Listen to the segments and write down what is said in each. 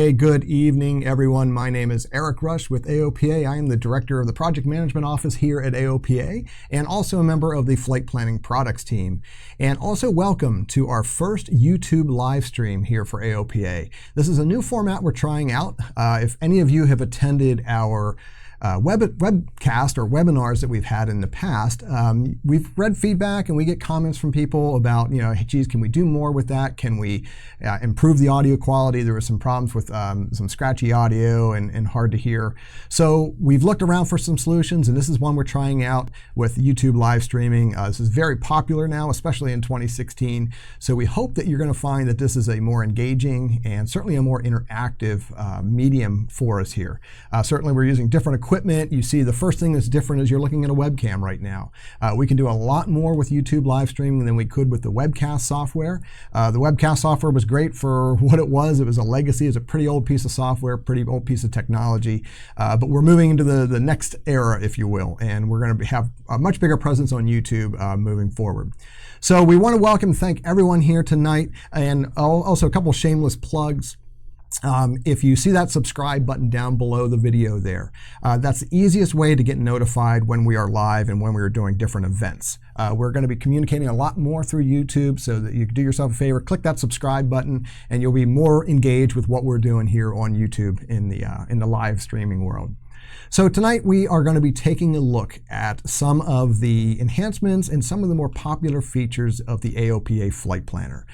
Hey, good evening, everyone. My name is Eric Rush with AOPA. I am the Director of the Project Management Office here at AOPA and also a member of the Flight Planning Products team. And also welcome to our first YouTube live stream here for AOPA. This is a new format we're trying out. If any of you have attended our webcast or webinars that we've had in the past, we've read feedback and we get comments from people about, hey, geez, can we do more with that? Can we improve the audio quality? There were some problems with some scratchy audio and hard to hear. So we've looked around for some solutions, and this is one we're trying out with YouTube live streaming. This is very popular now, especially in 2016. So we hope that you're going to find that this is a more engaging and certainly a more interactive medium for us here. Certainly we're using different equipment. You see the first thing that's different is you're looking at a webcam right now. We can do a lot more with YouTube live streaming than we could with the webcast software. The webcast software was great for what it was. It was a legacy. It's a pretty old piece of software, pretty old piece of technology. But we're moving into the next era, if you will, and we're going to have a much bigger presence on YouTube moving forward. So we want to welcome and thank everyone here tonight, and also a couple shameless plugs. If you see that subscribe button down below the video there, that's the easiest way to get notified when we are live and when we are doing different events. We're going to be communicating a lot more through YouTube, so that you can do yourself a favor, click that subscribe button, and you'll be more engaged with what we're doing here on YouTube in the live streaming world. So tonight we are going to be taking a look at some of the enhancements and some of the more popular features of the AOPA Flight Planner.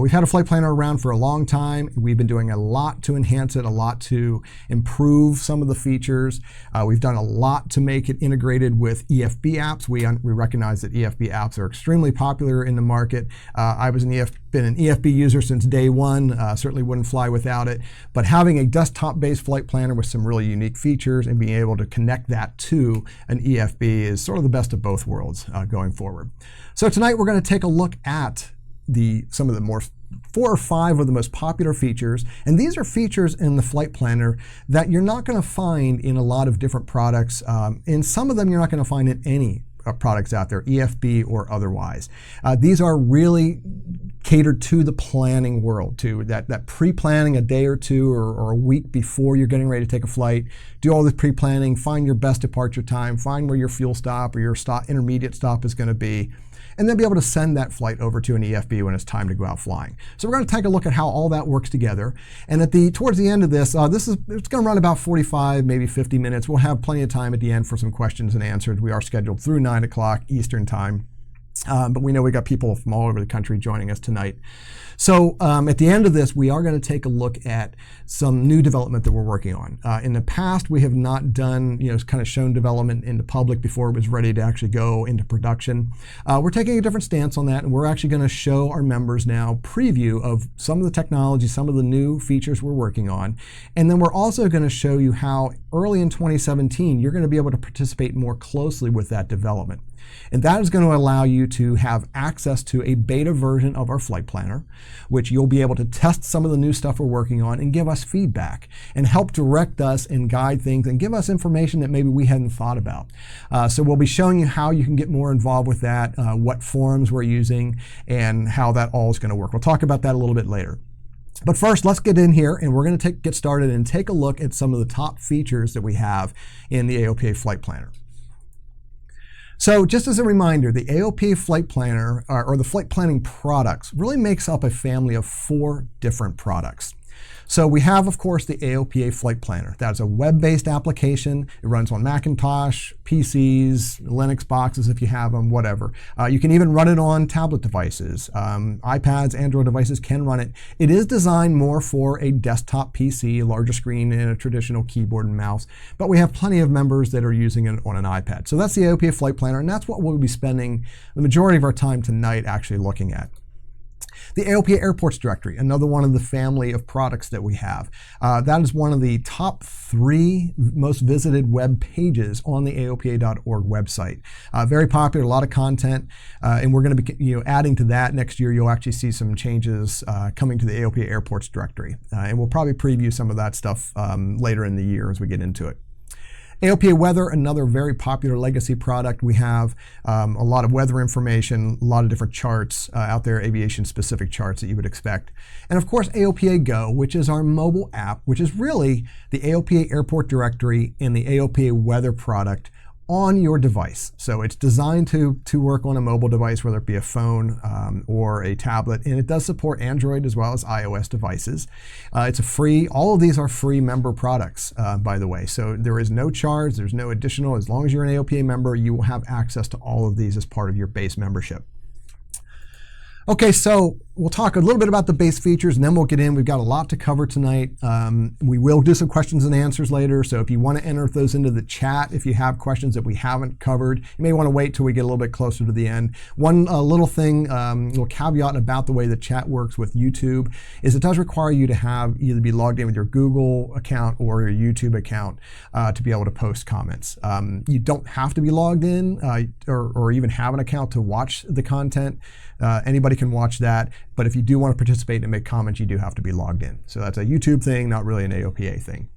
We've had a Flight Planner around for a long time. We've been doing a lot to enhance it, a lot to improve some of the features. We've done a lot to make it integrated with EFB apps. We recognize that EFB apps are extremely popular in the market. I was been an EFB user since day one, certainly wouldn't fly without it. But having a desktop-based flight planner with some really unique features and being able to connect that to an EFB is sort of the best of both worlds going forward. So tonight we're going to take a look at some of the more 4 or 5 of the most popular features, and these are features in the Flight Planner that you're not going to find in a lot of different products. In some of them you're not going to find in any products out there, EFB or otherwise. These are really catered to the planning world, to that pre-planning a day or two or a week before you're getting ready to take a flight. Do all the pre-planning, find your best departure time, find where your fuel stop or your intermediate stop is going to be, and then be able to send that flight over to an EFB when it's time to go out flying. So we're going to take a look at how all that works together. And towards the end of this, it's going to run about 45, maybe 50 minutes. We'll have plenty of time at the end for some questions and answers. We are scheduled through 9 o'clock Eastern time. But we know we got people from all over the country joining us tonight. So at the end of this, we are going to take a look at some new development that we're working on. In the past, we have not done, kind of shown development in the public before it was ready to actually go into production. We're taking a different stance on that, and we're actually going to show our members now preview of some of the technology, some of the new features we're working on. And then we're also going to show you how early in 2017, you're going to be able to participate more closely with that development. And that is going to allow you to have access to a beta version of our Flight Planner, which you'll be able to test some of the new stuff we're working on and give us feedback and help direct us and guide things and give us information that maybe we hadn't thought about. So we'll be showing you how you can get more involved with that, what forums we're using, and how that all is going to work. We'll talk about that a little bit later. But first, let's get in here and we're going to get started and take a look at some of the top features that we have in the AOPA Flight Planner. So just as a reminder, the AOPA Flight Planner, or the flight planning products, really makes up a family of 4 different products. So we have, of course, the AOPA Flight Planner. That's a web-based application. It runs on Macintosh, PCs, Linux boxes if you have them, whatever. You can even run it on tablet devices. iPads, Android devices can run it. It is designed more for a desktop PC, a larger screen, and a traditional keyboard and mouse. But we have plenty of members that are using it on an iPad. So that's the AOPA Flight Planner, and that's what we'll be spending the majority of our time tonight actually looking at. The AOPA Airports Directory, another one of the family of products that we have. That is one of the top 3 most visited web pages on the AOPA.org website. Very popular, a lot of content, and we're going to be adding to that next year. You'll actually see some changes coming to the AOPA Airports Directory, and we'll probably preview some of that stuff later in the year as we get into it. AOPA Weather, another very popular legacy product. We have a lot of weather information, a lot of different charts out there, aviation-specific charts that you would expect. And of course, AOPA Go, which is our mobile app, which is really the AOPA Airport Directory and the AOPA Weather product on your device. So it's designed to work on a mobile device, whether it be a phone or a tablet, and it does support Android as well as iOS devices. It's a free, all of these are free member products, by the way. So there is no charge, there's no additional. As long as you're an AOPA member, you will have access to all of these as part of your base membership. Okay, so we'll talk a little bit about the base features and then we'll get in. We've got a lot to cover tonight. We will do some questions and answers later, so if you want to enter those into the chat, if you have questions that we haven't covered, you may want to wait till we get a little bit closer to the end. One little thing, little caveat about the way the chat works with YouTube is it does require you to have either be logged in with your Google account or your YouTube account to be able to post comments. You don't have to be logged in or even have an account to watch the content. Anybody can watch that, but if you do want to participate and make comments, you do have to be logged in. So that's a YouTube thing, not really an AOPA thing.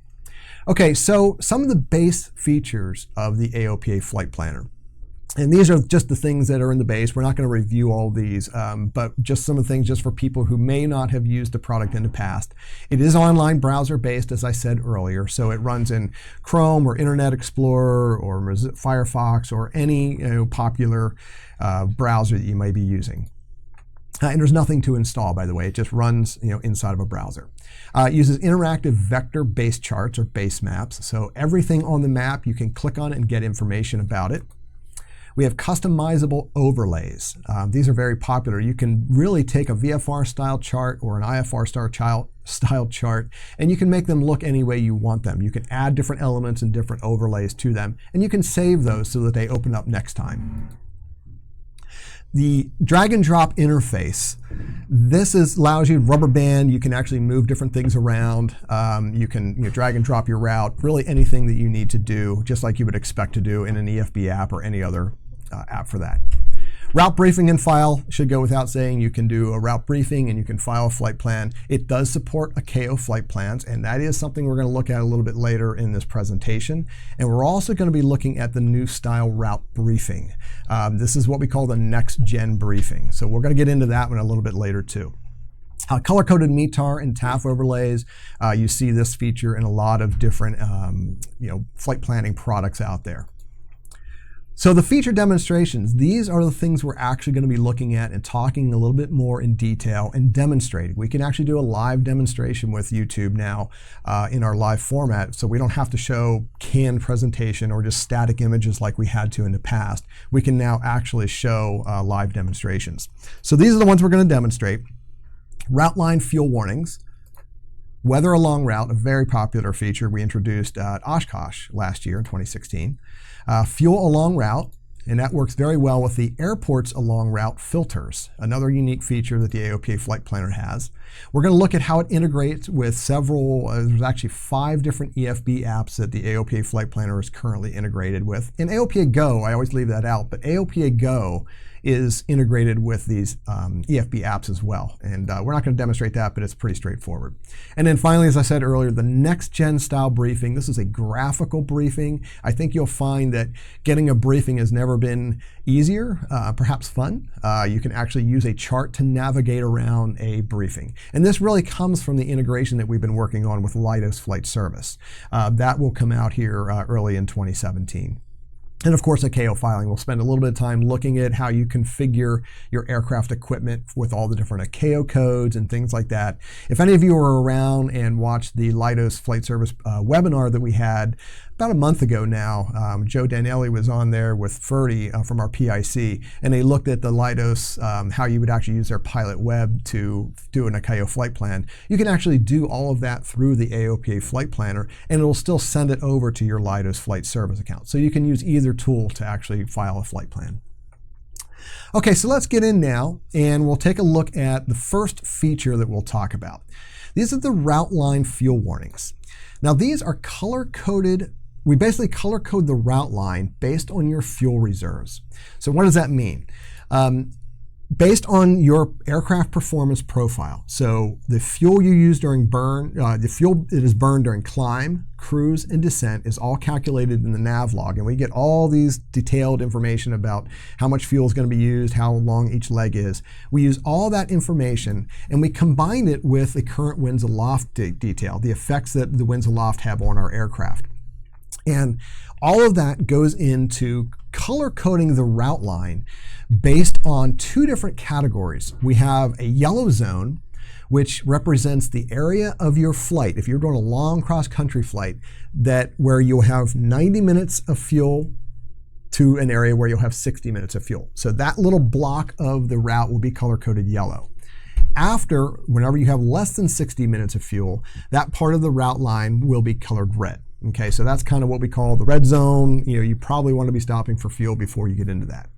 Okay, so some of the base features of the AOPA Flight Planner. And these are just the things that are in the base. We're not going to review all these, but just some of the things just for people who may not have used the product in the past. It is online browser based, as I said earlier, so it runs in Chrome or Internet Explorer or Firefox or any popular browser that you may be using. And there's nothing to install, by the way. It just runs inside of a browser. It uses interactive vector-based charts or base maps. So everything on the map, you can click on it and get information about it. We have customizable overlays. These are very popular. You can really take a VFR style chart or an IFR style chart, and you can make them look any way you want them. You can add different elements and different overlays to them, and you can save those so that they open up next time. The drag and drop interface. This allows you to rubber band. You can actually move different things around. You can drag and drop your route, really anything that you need to do, just like you would expect to do in an EFB app or any other app for that. Route briefing and file should go without saying. You can do a route briefing and you can file a flight plan. It does support ICAO flight plans, and that is something we're going to look at a little bit later in this presentation. And we're also going to be looking at the new style route briefing. This is what we call the next gen briefing. So we're going to get into that one a little bit later too. Color-coded METAR and TAF overlays. You see this feature in a lot of different flight planning products out there. So the feature demonstrations, these are the things we're actually going to be looking at and talking a little bit more in detail and demonstrating. We can actually do a live demonstration with YouTube now in our live format, so we don't have to show canned presentation or just static images like we had to in the past. We can now actually show live demonstrations. So these are the ones we're going to demonstrate. Route line fuel warnings. Weather along route, a very popular feature we introduced at Oshkosh last year in 2016. Fuel along route, and that works very well with the airport's along route filters, another unique feature that the AOPA Flight Planner has. We're going to look at how it integrates with several, there's actually 5 different EFB apps that the AOPA Flight Planner is currently integrated with. In AOPA Go, I always leave that out, but AOPA Go is integrated with these EFB apps as well. And we're not going to demonstrate that, but it's pretty straightforward. And then finally, as I said earlier, the next gen style briefing. This is a graphical briefing. I think you'll find that getting a briefing has never been easier, perhaps fun. You can actually use a chart to navigate around a briefing. And this really comes from the integration that we've been working on with Leidos Flight Service. That will come out here early in 2017. And of course, ICAO filing. We'll spend a little bit of time looking at how you configure your aircraft equipment with all the different ICAO codes and things like that. If any of you were around and watched the Leidos Flight Service webinar that we had about a month ago now, Joe Danelli was on there with Ferdy from our PIC, and they looked at the Leidos, how you would actually use their pilot web to do an ICAO flight plan. You can actually do all of that through the AOPA Flight Planner, and it will still send it over to your Leidos Flight Service account. So you can use either tool to actually file a flight plan. Okay, so let's get in now, and we'll take a look at the first feature that we'll talk about. These are the route line fuel warnings. Now these are color-coded. We basically color code the route line based on your fuel reserves. So what does that mean? based on your aircraft performance profile. So the fuel you use during burn, the fuel that is burned during climb, cruise, and descent is all calculated in the nav log, and we get all these detailed information about how much fuel is going to be used, how long each leg is. We use all that information and we combine it with the current winds aloft detail, the effects that the winds aloft have on our aircraft. And all of that goes into color coding the route line based on two different categories. We have a yellow zone, which represents the area of your flight. If you're doing a long cross-country flight, where you'll have 90 minutes of fuel to an area where you'll have 60 minutes of fuel. So that little block of the route will be color-coded yellow. Whenever you have less than 60 minutes of fuel, that part of the route line will be colored red. Okay, so that's kind of what we call the red zone. You probably want to be stopping for fuel before you get into that.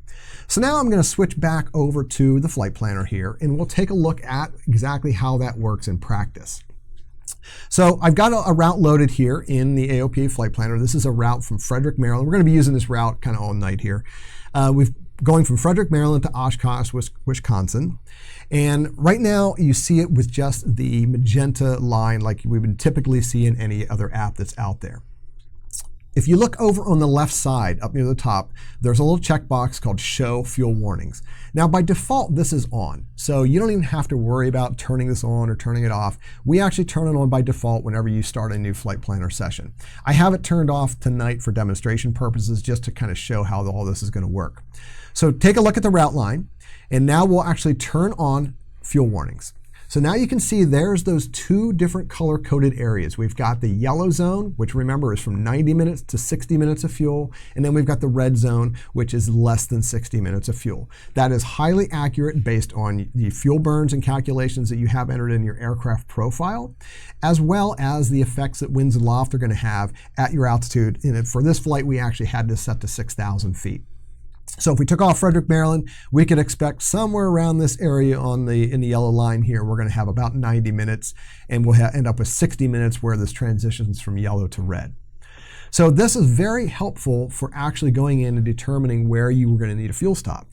So now I'm going to switch back over to the flight planner here, and we'll take a look at exactly how that works in practice. So I've got a route loaded here in the AOPA Flight Planner. This is a route from Frederick, Maryland. We're going to be using this route kind of all night here. We've going from Frederick, Maryland to Oshkosh, Wisconsin. And right now you see it with just the magenta line like we would typically see in any other app that's out there. If you look over on the left side, up near the top, there's a little checkbox called Show Fuel Warnings. Now, by default, this is on, so you don't even have to worry about turning this on or turning it off. We actually turn it on by default whenever you start a new flight planner session. I have it turned off tonight for demonstration purposes just to kind of show how all this is going to work. So take a look at the route line, and now we'll actually turn on fuel warnings. So now you can see there's those two different color-coded areas. We've got the yellow zone, which remember is from 90 minutes to 60 minutes of fuel, and then we've got the red zone, which is less than 60 minutes of fuel. That is highly accurate based on the fuel burns and calculations that you have entered in your aircraft profile, as well as the effects that winds aloft are going to have at your altitude. And for this flight, we actually had this set to 6,000 feet. So if we took off Frederick, Maryland, we could expect somewhere around this area in the yellow line here, we're going to have about 90 minutes, and we'll end up with 60 minutes where this transitions from yellow to red. So this is very helpful for actually going in and determining where you were going to need a fuel stop.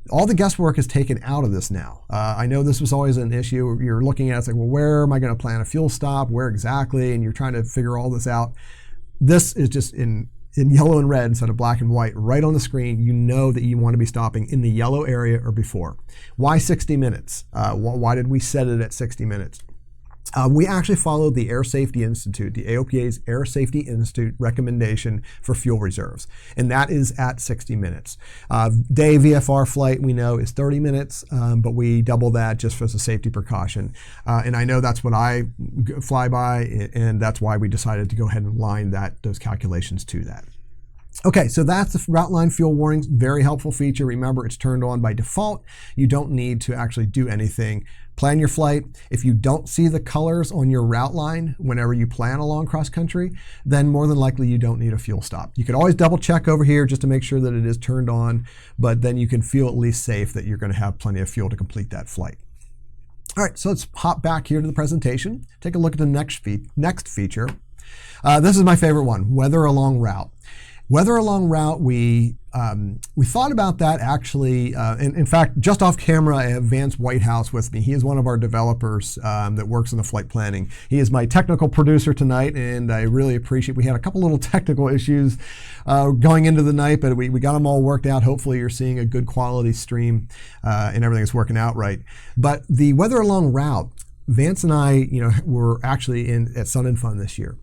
All the guesswork is taken out of this now. I know this was always an issue. You're looking at it, it's like, well, where am I going to plan a fuel stop? Where exactly? And you're trying to figure all this out. This is just in yellow and red instead of black and white, right on the screen. You know that you want to be stopping in the yellow area or before. Why 60 minutes? Why did we set it at 60 minutes? We actually followed the Air Safety Institute, the AOPA's Air Safety Institute recommendation for fuel reserves, and that is at 60 minutes. Day VFR flight, we know, is 30 minutes, but we double that just as a safety precaution. And I know that's what I fly by, and that's why we decided to go ahead and line those calculations to that. Okay, so that's the route line fuel warnings. Very helpful feature. Remember, it's turned on by default. You don't need to actually do anything. Plan your flight. If you don't see the colors on your route line whenever you plan along cross country, then more than likely you don't need a fuel stop. You could always double check over here just to make sure that it is turned on, but then you can feel at least safe that you're going to have plenty of fuel to complete that flight. All right, so let's hop back here to the presentation. Take a look at the next feature. This is my favorite one, weather along route. Weather along route, we thought about that actually. In fact, just off camera, I have Vance Whitehouse with me. He is one of our developers that works in the flight planning. He is my technical producer tonight, and I really appreciate. We had a couple little technical issues going into the night, but we got them all worked out. Hopefully, you're seeing a good quality stream and everything is working out right. But the weather along route, Vance and I, were actually at Sun and Fun this year.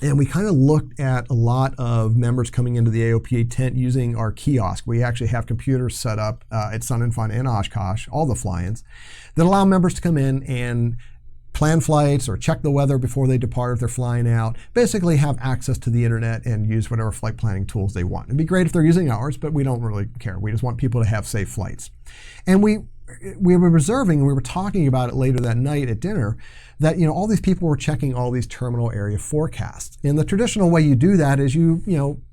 And we kind of looked at a lot of members coming into the AOPA tent using our kiosk. We actually have computers set up at Sun and Fun and Oshkosh, all the fly-ins, that allow members to come in and plan flights or check the weather before they depart if they're flying out, basically have access to the internet and use whatever flight planning tools they want. It'd be great if they're using ours, but we don't really care. We just want people to have safe flights. And we were reserving, and we were talking about it later that night at dinner, that all these people were checking all these terminal area forecasts. And the traditional way you do that is you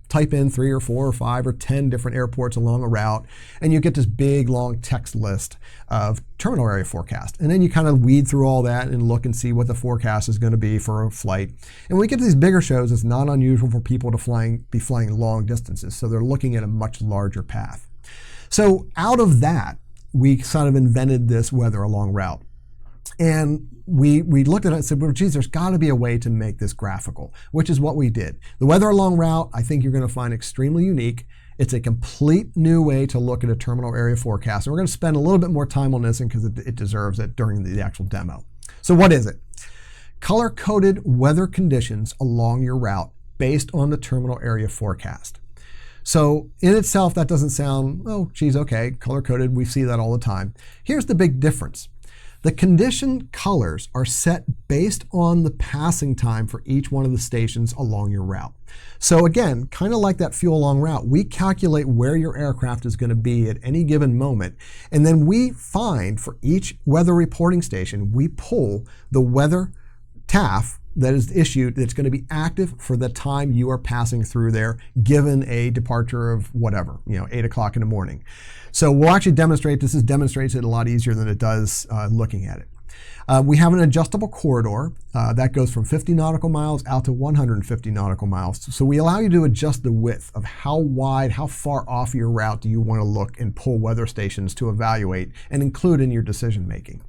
type in 3 or 4 or 5 or 10 different airports along a route, and you get this big long text list of terminal area forecast. And then you kind of weed through all that and look and see what the forecast is going to be for a flight. And when we get to these bigger shows, it's not unusual for people to be flying long distances. So they're looking at a much larger path. So out of that, we sort of invented this weather along route. And we looked at it and said, well, geez, there's got to be a way to make this graphical, which is what we did. The weather along route, I think you're going to find extremely unique. It's a complete new way to look at a terminal area forecast. And we're going to spend a little bit more time on this because it deserves it during the actual demo. So what is it? Color-coded weather conditions along your route based on the terminal area forecast. So in itself, that doesn't sound, oh, geez, okay, color-coded, we see that all the time. Here's the big difference. The condition colors are set based on the passing time for each one of the stations along your route. So again, kind of like that fuel along route, we calculate where your aircraft is going to be at any given moment, and then we find for each weather reporting station, we pull the weather TAF that is issued that's going to be active for the time you are passing through there, given a departure of whatever, 8 o'clock in the morning. So we'll actually demonstrate, this demonstrates it a lot easier than it does looking at it. We have an adjustable corridor that goes from 50 nautical miles out to 150 nautical miles. So we allow you to adjust the width of how wide, how far off your route do you want to look and pull weather stations to evaluate and include in your decision making.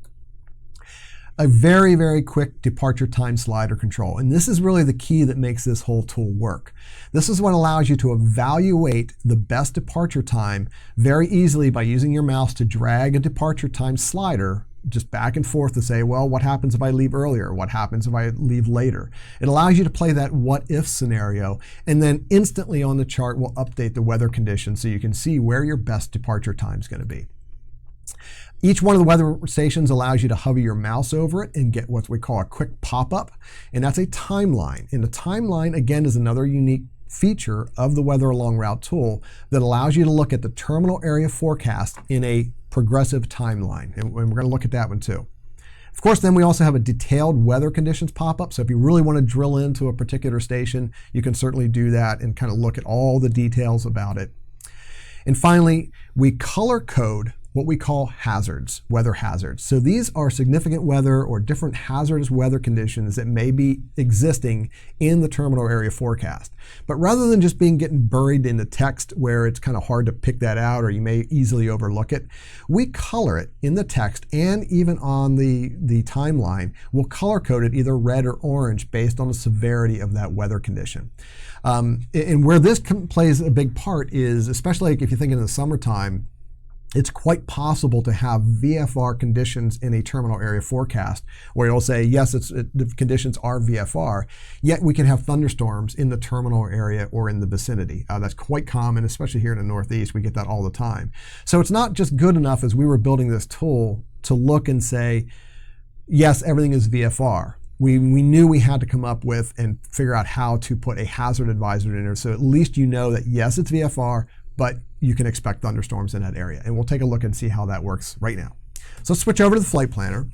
A very, very quick departure time slider control. And this is really the key that makes this whole tool work. This is what allows you to evaluate the best departure time very easily by using your mouse to drag a departure time slider just back and forth to say, well, what happens if I leave earlier? What happens if I leave later? It allows you to play that what if scenario, and then instantly on the chart will update the weather conditions so you can see where your best departure time is going to be. Each one of the weather stations allows you to hover your mouse over it and get what we call a quick pop-up, and that's a timeline. And the timeline, again, is another unique feature of the Weather Along Route tool that allows you to look at the terminal area forecast in a progressive timeline, and we're going to look at that one too. Of course, then we also have a detailed weather conditions pop-up, so if you really want to drill into a particular station, you can certainly do that and kind of look at all the details about it. And finally, we color code what we call hazards, weather hazards. So these are significant weather or different hazardous weather conditions that may be existing in the terminal area forecast. But rather than just getting buried in the text where it's kind of hard to pick that out or you may easily overlook it, we color it in the text and even on the timeline. We'll color code it either red or orange based on the severity of that weather condition. And where this plays a big part is, especially if you think in the summertime, it's quite possible to have VFR conditions in a terminal area forecast where it'll say, yes, the conditions are VFR, yet we can have thunderstorms in the terminal area or in the vicinity. That's quite common, especially here in the Northeast. We get that all the time. So it's not just good enough as we were building this tool to look and say, yes, everything is VFR. We knew we had to come up with and figure out how to put a hazard advisor in there so at least you know that, yes, it's VFR, but you can expect thunderstorms in that area. And we'll take a look and see how that works right now. So let's switch over to the flight planner.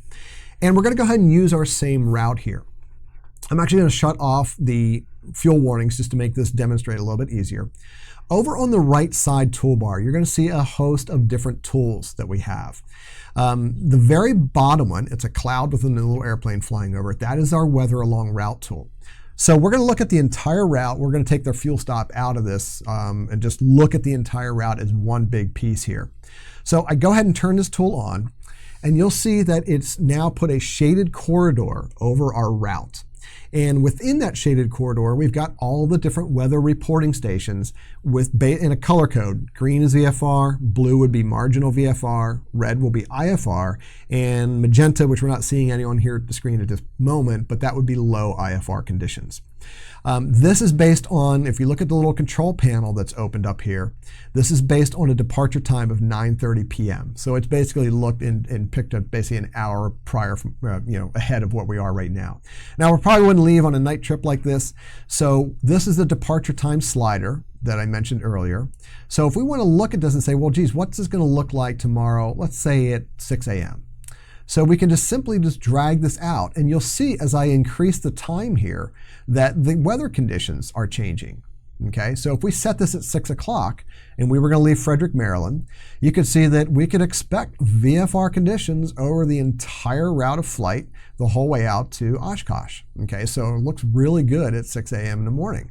And we're going to go ahead and use our same route here. I'm actually going to shut off the fuel warnings just to make this demonstrate a little bit easier. Over on the right side toolbar, you're going to see a host of different tools that we have. The very bottom one, it's a cloud with a little airplane flying over it. That is our Weather Along Route tool. So we're going to look at the entire route. We're going to take their fuel stop out of this and just look at the entire route as one big piece here. So I go ahead and turn this tool on, and you'll see that it's now put a shaded corridor over our route. And within that shaded corridor, we've got all the different weather reporting stations in a color code. Green is VFR, blue would be marginal VFR, red will be IFR, and magenta, which we're not seeing any on here at the screen at this moment, but that would be low IFR conditions. This is based on, if you look at the little control panel that's opened up here, this is based on a departure time of 9:30 p.m. So it's basically looked and picked up basically an hour prior from, ahead of what we are right now. Now we probably wouldn't leave on a night trip like this. So this is the departure time slider that I mentioned earlier. So if we want to look at this and say, well, geez, what's this going to look like tomorrow? Let's say at 6 a.m. So we can simply drag this out, and you'll see as I increase the time here that the weather conditions are changing. Okay, so if we set this at 6 o'clock and we were going to leave Frederick, Maryland, you could see that we could expect VFR conditions over the entire route of flight the whole way out to Oshkosh. Okay, so it looks really good at 6 a.m. in the morning.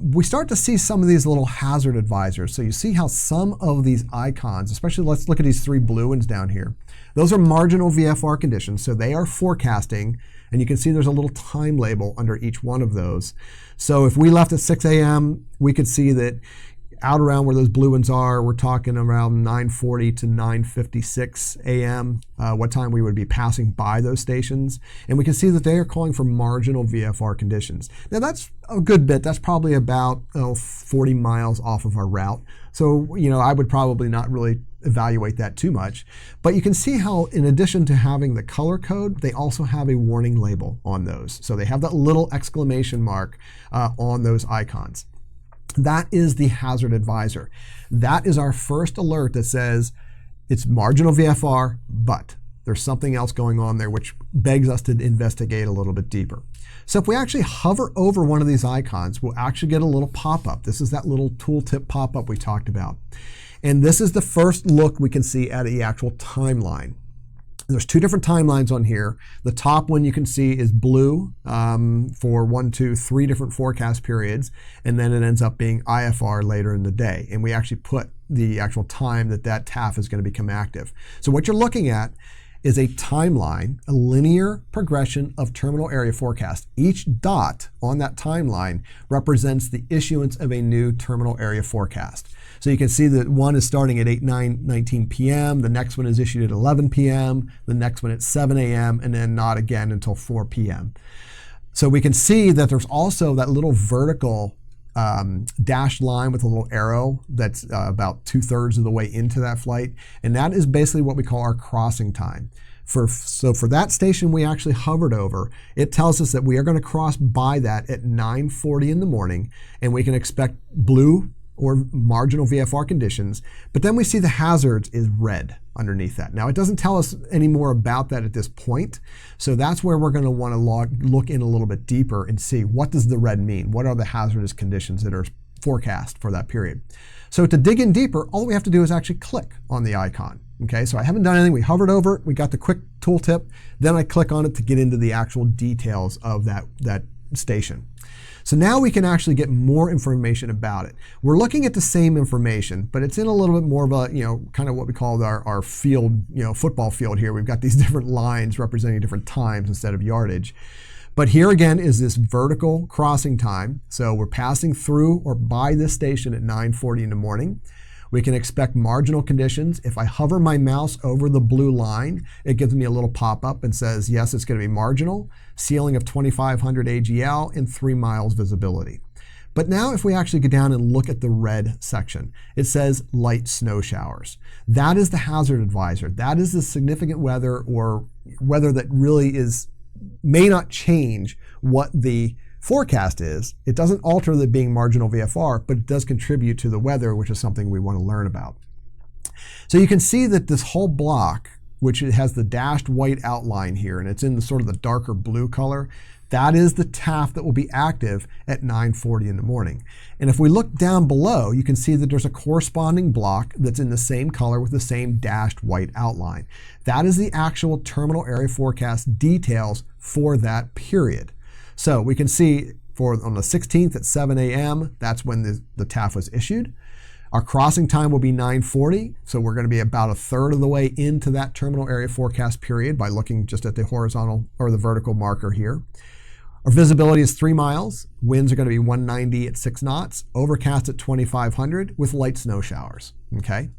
We start to see some of these little hazard advisors. So you see how some of these icons, especially let's look at these 3 blue ones down here. Those are marginal VFR conditions, so they are forecasting, and you can see there's a little time label under each one of those. So if we left at 6 a.m., we could see that out around where those blue ones are, we're talking around 9:40 to 9:56 a.m., what time we would be passing by those stations. And we can see that they are calling for marginal VFR conditions. Now that's a good bit. That's probably about 40 miles off of our route. So, I would probably not really evaluate that too much. But you can see how, in addition to having the color code, they also have a warning label on those. So they have that little exclamation mark on those icons. That is the hazard advisor. That is our first alert that says it's marginal VFR, but there's something else going on there which begs us to investigate a little bit deeper. So if we actually hover over one of these icons, we'll actually get a little pop-up. This is that little tooltip pop-up we talked about. And this is the first look we can see at the actual timeline. There's 2 different timelines on here. The top one you can see is blue for 1, 2, 3 different forecast periods, and then it ends up being IFR later in the day. And we actually put the actual time that TAF is going to become active. So what you're looking at is a timeline, a linear progression of terminal area forecast. Each dot on that timeline represents the issuance of a new terminal area forecast. So you can see that one is starting at 19 p.m., the next one is issued at 11 p.m., the next one at 7 a.m., and then not again until 4 p.m. So we can see that there's also that little vertical dashed line with a little arrow that's about 2/3 of the way into that flight, and that is basically what we call our crossing time. So for that station we actually hovered over, it tells us that we are going to cross by that at 9:40 in the morning, and we can expect blue or marginal VFR conditions, but then we see the hazards is red underneath that. Now it doesn't tell us any more about that at this point, so that's where we're going to want to look in a little bit deeper and see what does the red mean? What are the hazardous conditions that are forecast for that period? So to dig in deeper, all we have to do is actually click on the icon. Okay, so I haven't done anything. We hovered over it, we got the quick tooltip, then I click on it to get into the actual details of that station. So now we can actually get more information about it. We're looking at the same information, but it's in a little bit more of a, kind of what we call our field, football field here. We've got these different lines representing different times instead of yardage. But here again is this vertical crossing time. So we're passing through or by this station at 9:40 in the morning. We can expect marginal conditions. If I hover my mouse over the blue line, it gives me a little pop-up and says, yes, it's going to be marginal, ceiling of 2,500 AGL, and 3 miles visibility. But now if we actually go down and look at the red section, it says light snow showers. That is the hazard advisor. That is the significant weather or weather that really may not change what the forecast is. It doesn't alter the being marginal VFR, but it does contribute to the weather, which is something we want to learn about. So you can see that this whole block, which it has the dashed white outline here, and it's in the sort of the darker blue color, that is the TAF that will be active at 9:40 in the morning. And if we look down below, you can see that there's a corresponding block that's in the same color with the same dashed white outline. That is the actual terminal area forecast details for that period. So we can see on the 16th at 7 a.m., that's when the TAF was issued. Our crossing time will be 9:40, so we're going to be about 1/3 of the way into that terminal area forecast period by looking just at the horizontal or the vertical marker here. Our visibility is 3 miles. Winds are going to be 190 at 6 knots, overcast at 2,500 with light snow showers. Okay,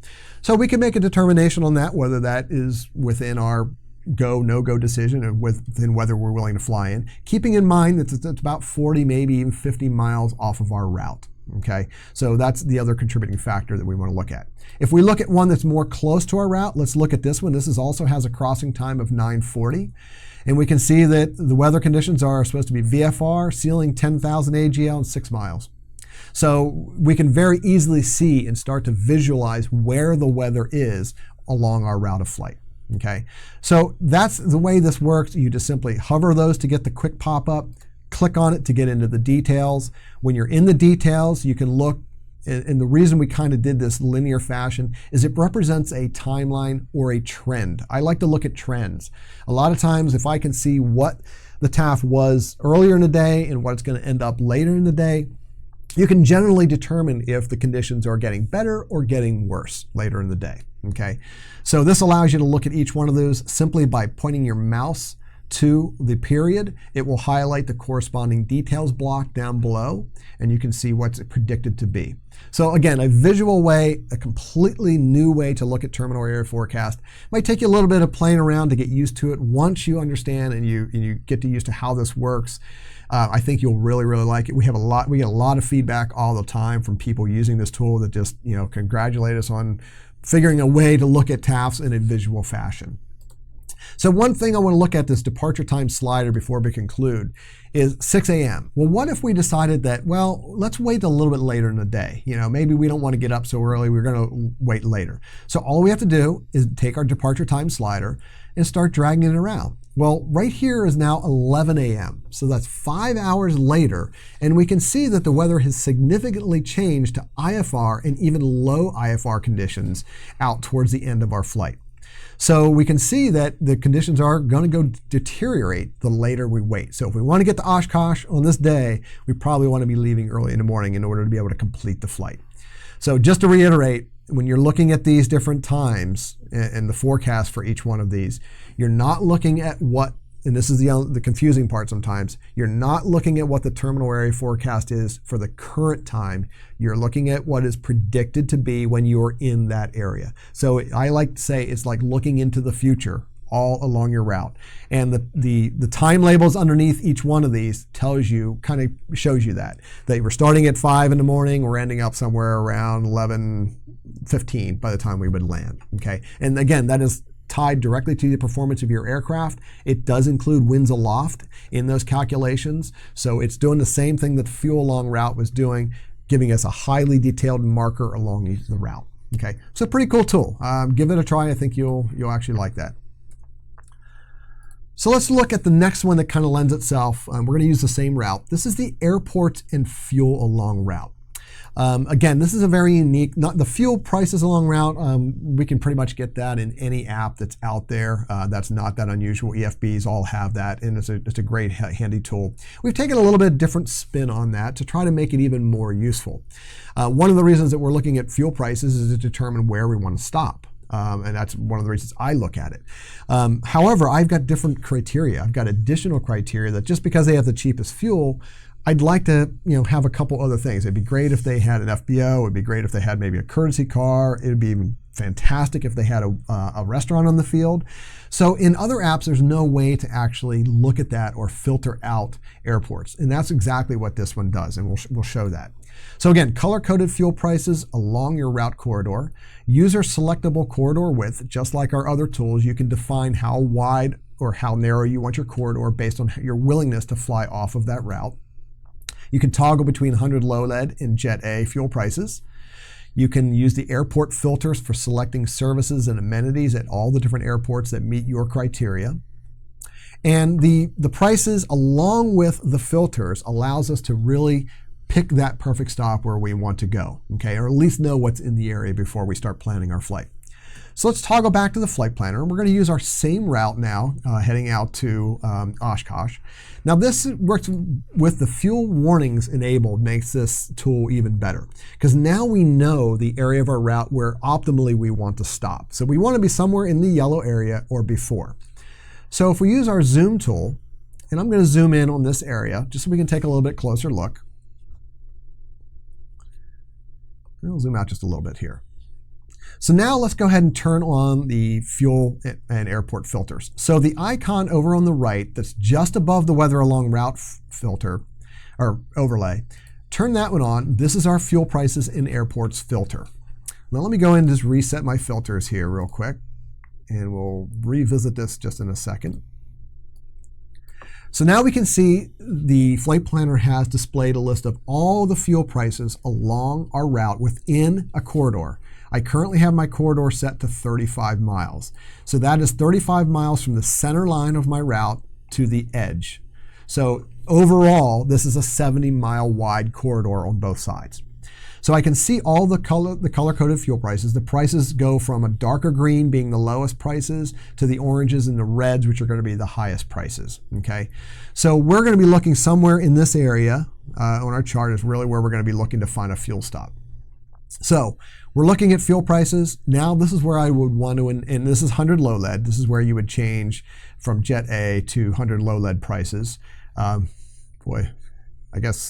so we can make a determination on that, whether that is within our go, no-go decision and within whether we're willing to fly in, keeping in mind that it's about 40, maybe even 50 miles off of our route. Okay, so that's the other contributing factor that we want to look at. If we look at one that's more close to our route, let's look at this one. This also has a crossing time of 9:40. And we can see that the weather conditions are supposed to be VFR, ceiling 10,000 AGL and 6 miles. So we can very easily see and start to visualize where the weather is along our route of flight. Okay, so that's the way this works. You just simply hover those to get the quick pop-up, click on it to get into the details. When you're in the details, you can look, and the reason we kind of did this linear fashion is it represents a timeline or a trend. I like to look at trends. A lot of times, if I can see what the TAF was earlier in the day and what it's going to end up later in the day, you can generally determine if the conditions are getting better or getting worse later in the day. Okay, so this allows you to look at each one of those simply by pointing your mouse to the period. It will highlight the corresponding details block down below, and you can see what's predicted to be. So again, a visual way, a completely new way to look at terminal area forecast. Might take you a little bit of playing around to get used to it. Once you understand and you get used to how this works, I think you'll really, really like it. We get a lot of feedback all the time from people using this tool that just, congratulate us on figuring a way to look at TAFs in a visual fashion. So one thing I want to look at, this departure time slider before we conclude, is 6 a.m. Well, what if we decided that, well, let's wait a little bit later in the day? Maybe we don't want to get up so early, we're going to wait later. So all we have to do is take our departure time slider and start dragging it around. Well, right here is now 11 a.m. So that's 5 hours later, and we can see that the weather has significantly changed to IFR and even low IFR conditions out towards the end of our flight. So we can see that the conditions are going to go deteriorate the later we wait. So if we want to get to Oshkosh on this day, we probably want to be leaving early in the morning in order to be able to complete the flight. So just to reiterate, when you're looking at these different times and the forecast for each one of these, you're not looking at what, and this is the confusing part sometimes, you're not looking at what the terminal area forecast is for the current time. You're looking at what is predicted to be when you're in that area. So I like to say it's like looking into the future all along your route. And the time labels underneath each one of these tells you, kind of shows you that we're starting at 5 in the morning, we're ending up somewhere around 11:15 by the time we would land. Okay, and again, that is tied directly to the performance of your aircraft. It does include winds aloft in those calculations. So it's doing the same thing that the fuel along route was doing, giving us a highly detailed marker along the route. Okay, so pretty cool tool. Give it a try. I think you'll actually like that. So let's look at the next one that kind of lends itself. We're going to use the same route. This is the airports and fuel along route. Again, this is a very unique, not the fuel prices along route. We can pretty much get that in any app that's out there. That's not that unusual. EFBs all have that, and it's a great handy tool. We've taken a little bit different spin on that to try to make it even more useful. One of the reasons that we're looking at fuel prices is to determine where we want to stop. And that's one of the reasons I look at it. However, I've got different criteria. I've got additional criteria that just because they have the cheapest fuel, I'd like to have a couple other things. It'd be great if they had an FBO. It'd be great if they had maybe a courtesy car. It'd be even fantastic if they had a restaurant on the field. So in other apps, there's no way to actually look at that or filter out airports. And that's exactly what this one does, and we'll show that. So again, color-coded fuel prices along your route corridor. User selectable corridor width, just like our other tools. You can define how wide or how narrow you want your corridor based on your willingness to fly off of that route. You can toggle between 100 low lead and Jet A fuel prices. You can use the airport filters for selecting services and amenities at all the different airports that meet your criteria. And the prices along with the filters allows us to really pick that perfect stop where we want to go, okay, or at least know what's in the area before we start planning our flight. So let's toggle back to the flight planner. We're going to use our same route now, heading out to Oshkosh. Now this works with the fuel warnings enabled, makes this tool even better, because now we know the area of our route where optimally we want to stop. So we want to be somewhere in the yellow area or before. So if we use our zoom tool, and I'm going to zoom in on this area just so we can take a little bit closer look. I'll zoom out just a little bit here. So now let's go ahead and turn on the fuel and airport filters. So the icon over on the right that's just above the weather along route filter or overlay, turn that one on. This is our fuel prices in airports filter. Now let me go in and just reset my filters here real quick, and we'll revisit this just in a second. So now we can see the flight planner has displayed a list of all the fuel prices along our route within a corridor. I currently have my corridor set to 35 miles. So that is 35 miles from the center line of my route to the edge. So overall, this is a 70-mile wide corridor on both sides. So I can see all the color-coded fuel prices. The prices go from a darker green being the lowest prices to the oranges and the reds, which are going to be the highest prices, okay? So we're going to be looking somewhere in this area on our chart is really where we're going to be looking to find a fuel stop. So we're looking at fuel prices. Now this is where I would want to, and this is 100 low lead. This is where you would change from Jet A to 100 low lead prices. Boy, I guess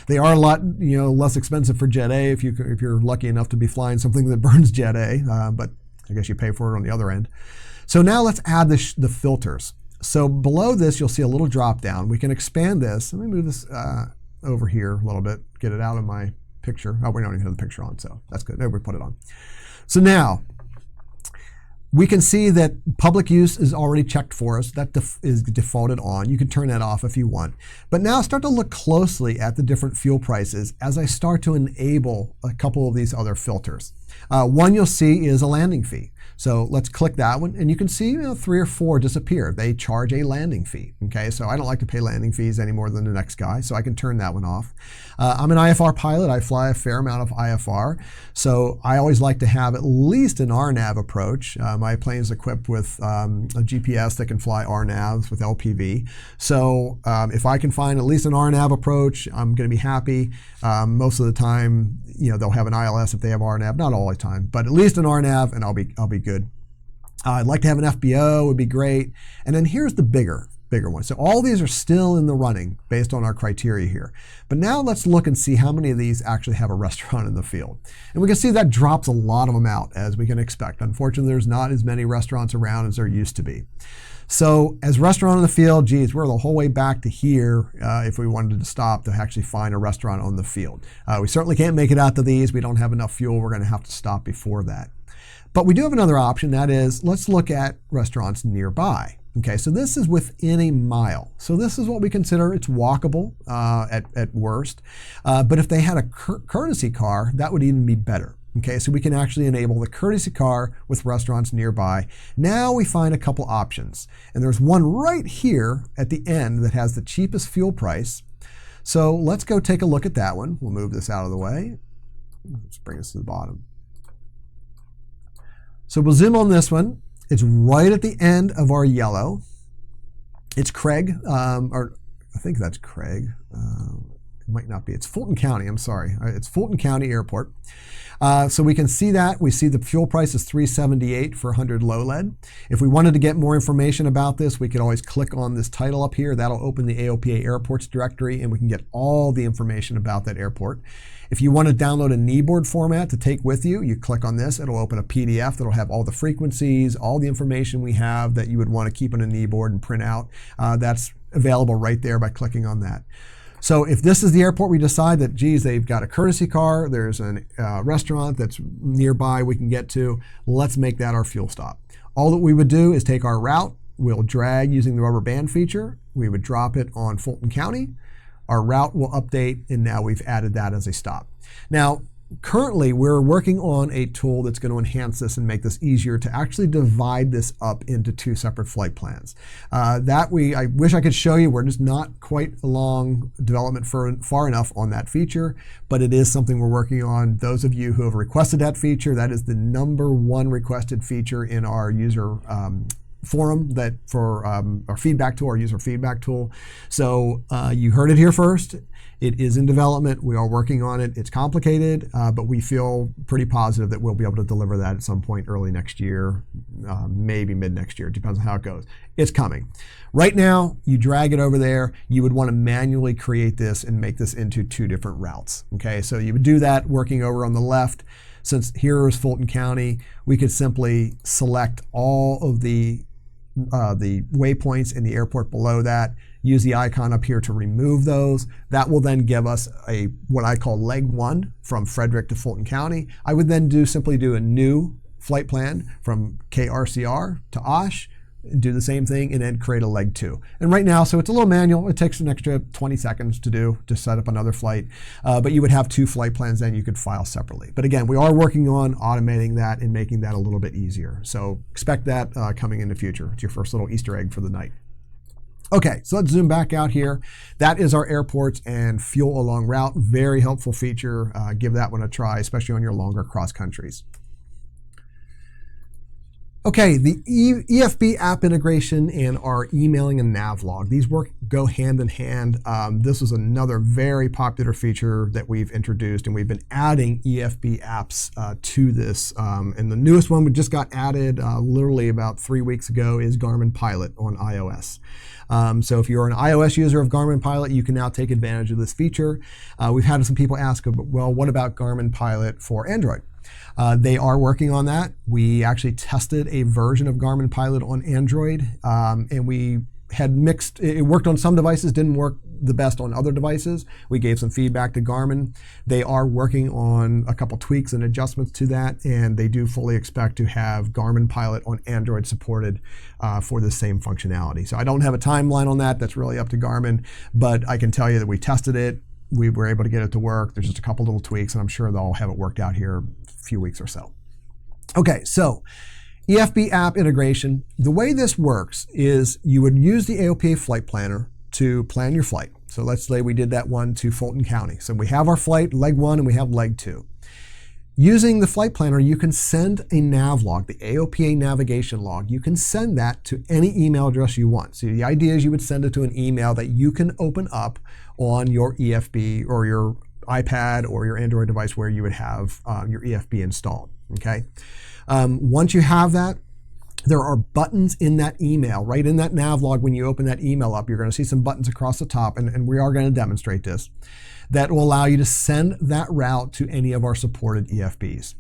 they are a lot, less expensive for Jet A if you're lucky enough to be flying something that burns Jet A, but I guess you pay for it on the other end. So now let's add the filters. So below this, you'll see a little drop down. We can expand this. Let me move this over here a little bit, get it out of my picture. Oh, we don't even have the picture on, so that's good. There, we put it on. So now we can see that public use is already checked for us. That is defaulted on. You can turn that off if you want. But now start to look closely at the different fuel prices as I start to enable a couple of these other filters. One you'll see is a landing fee. So let's click that one, and you can see 3 or 4 disappear. They charge a landing fee. Okay, so I don't like to pay landing fees any more than the next guy, so I can turn that one off. I'm an IFR pilot. I fly a fair amount of IFR, so I always like to have at least an RNAV approach. My plane is equipped with a GPS that can fly RNAVs with LPV. So if I can find at least an RNAV approach, I'm going to be happy. Most of the time, they'll have an ILS if they have RNAV. Not all the time, but at least an RNAV, and I'll be good. I'd like to have an FBO, would be great. And then here's the bigger one. So all these are still in the running based on our criteria here. But now let's look and see how many of these actually have a restaurant in the field. And we can see that drops a lot of them out, as we can expect. Unfortunately, there's not as many restaurants around as there used to be. So as restaurant in the field, geez, we're the whole way back to here if we wanted to stop to actually find a restaurant on the field. We certainly can't make it out to these. We don't have enough fuel. We're going to have to stop before that. But we do have another option. That is, let's look at restaurants nearby. Okay, so this is within a mile. So this is what we consider, it's walkable at worst. But if they had a courtesy car, that would even be better. Okay, so we can actually enable the courtesy car with restaurants nearby. Now we find a couple options. And there's one right here at the end that has the cheapest fuel price. So let's go take a look at that one. We'll move this out of the way. Let's bring us to the bottom. So we'll zoom on this one. It's right at the end of our yellow. It's Craig, or I think that's Craig. It might not be. It's Fulton County, I'm sorry. It's Fulton County Airport. So we can see that. We see the fuel price is $3.78 for 100 low lead. If we wanted to get more information about this, we could always click on this title up here. That'll open the AOPA Airports directory, and we can get all the information about that airport. If you want to download a kneeboard format to take with you, you click on this. It'll open a PDF that'll have all the frequencies, all the information we have that you would want to keep on a kneeboard and print out. That's available right there by clicking on that. So if this is the airport, we decide that, geez, they've got a courtesy car, there's a restaurant that's nearby we can get to, let's make that our fuel stop. All that we would do is take our route, we'll drag using the rubber band feature, we would drop it on Fulton County, our route will update, and now we've added that as a stop. Now, currently, we're working on a tool that's going to enhance this and make this easier to actually divide this up into 2 separate flight plans. I wish I could show you. We're just not quite along development far enough on that feature, but it is something we're working on. Those of you who have requested that feature, that is the #1 requested feature in our user forum that for our feedback tool, our user feedback tool. So you heard it here first. It is in development. We are working on it. It's complicated, but we feel pretty positive that we'll be able to deliver that at some point early next year, maybe mid next year. Depends on how it goes. It's coming. Right now, you drag it over there. You would want to manually create this and make this into 2 different routes. Okay, so you would do that working over on the left. Since here is Fulton County, we could simply select all of the waypoints in the airport below that, use the icon up here to remove those. That will then give us what I call leg 1 from Frederick to Fulton County. I would then simply do a new flight plan from KRCR to OSH, do the same thing, and then create a leg 2. And right now, so it's a little manual. It takes an extra 20 seconds to do to set up another flight. But you would have 2 flight plans then you could file separately. But again, we are working on automating that and making that a little bit easier. So expect that coming in the future. It's your first little Easter egg for the night. Okay, so let's zoom back out here. That is our airports and fuel along route. Very helpful feature. Give that one a try, especially on your longer cross countries. Okay, the EFB app integration and our emailing and nav log. These go hand in hand. This is another very popular feature that we've introduced, and we've been adding EFB apps to this. And the newest one we just got added literally about 3 weeks ago is Garmin Pilot on iOS. So if you're an iOS user of Garmin Pilot, you can now take advantage of this feature. We've had some people ask, well, what about Garmin Pilot for Android? They are working on that. We actually tested a version of Garmin Pilot on Android, and we had mixed, it worked on some devices, didn't work the best on other devices. We gave some feedback to Garmin. They are working on a couple tweaks and adjustments to that, and they do fully expect to have Garmin Pilot on Android supported for the same functionality. So I don't have a timeline on that. That's really up to Garmin, but I can tell you that we tested it. We were able to get it to work. There's just a couple little tweaks, and I'm sure they'll have it worked out here a few weeks or so. Okay, so EFB app integration. The way this works is you would use the AOPA Flight Planner to plan your flight. So let's say we did that one to Fulton County. So we have our flight, leg 1, and we have leg 2. Using the flight planner, you can send a nav log, the AOPA navigation log. You can send that to any email address you want. So the idea is you would send it to an email that you can open up on your EFB or your iPad or your Android device where you would have your EFB installed, okay? Once you have that, there are buttons in that email, right in that nav log. When you open that email up, you're going to see some buttons across the top, and we are going to demonstrate this, that will allow you to send that route to any of our supported EFBs.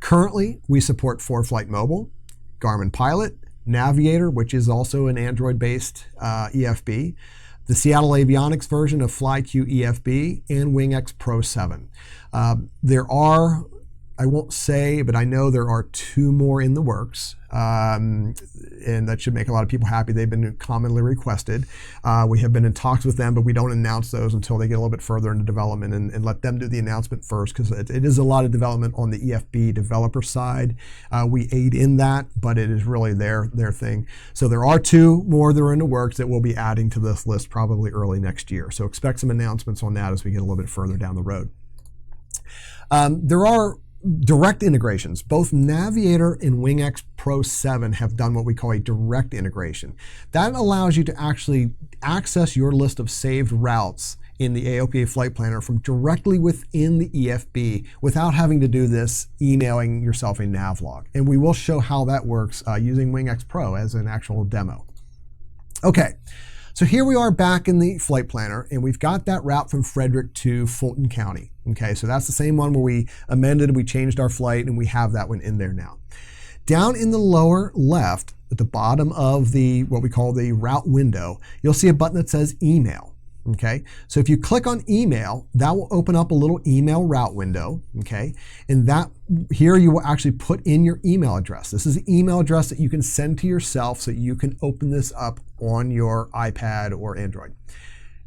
Currently, we support ForeFlight Mobile, Garmin Pilot, Navigator, which is also an Android-based EFB, the Seattle Avionics version of FlyQ EFB, and WingX Pro 7. There are, I won't say, but I know there are 2 more in the works, and that should make a lot of people happy. They've been commonly requested. We have been in talks with them, but we don't announce those until they get a little bit further into development and let them do the announcement first, because it is a lot of development on the EFB developer side. We aid in that, but it is really their thing. So there are 2 more that are in the works that we'll be adding to this list probably early next year. So expect some announcements on that as we get a little bit further down the road. There are direct integrations. Both Navigator and WingX Pro 7 have done what we call a direct integration. That allows you to actually access your list of saved routes in the AOPA Flight Planner from directly within the EFB without having to do this emailing yourself a nav log. And we will show how that works using WingX Pro as an actual demo. Okay. So here we are back in the flight planner, and we've got that route from Frederick to Fulton County. Okay, so that's the same one where we amended, we changed our flight, and we have that one in there now. Down in the lower left, at the bottom of the what we call the route window, you'll see a button that says email. Okay, so if you click on email, that will open up a little email route window. Okay, and that here you will actually put in your email address. This is the email address that you can send to yourself so you can open this up on your iPad or Android.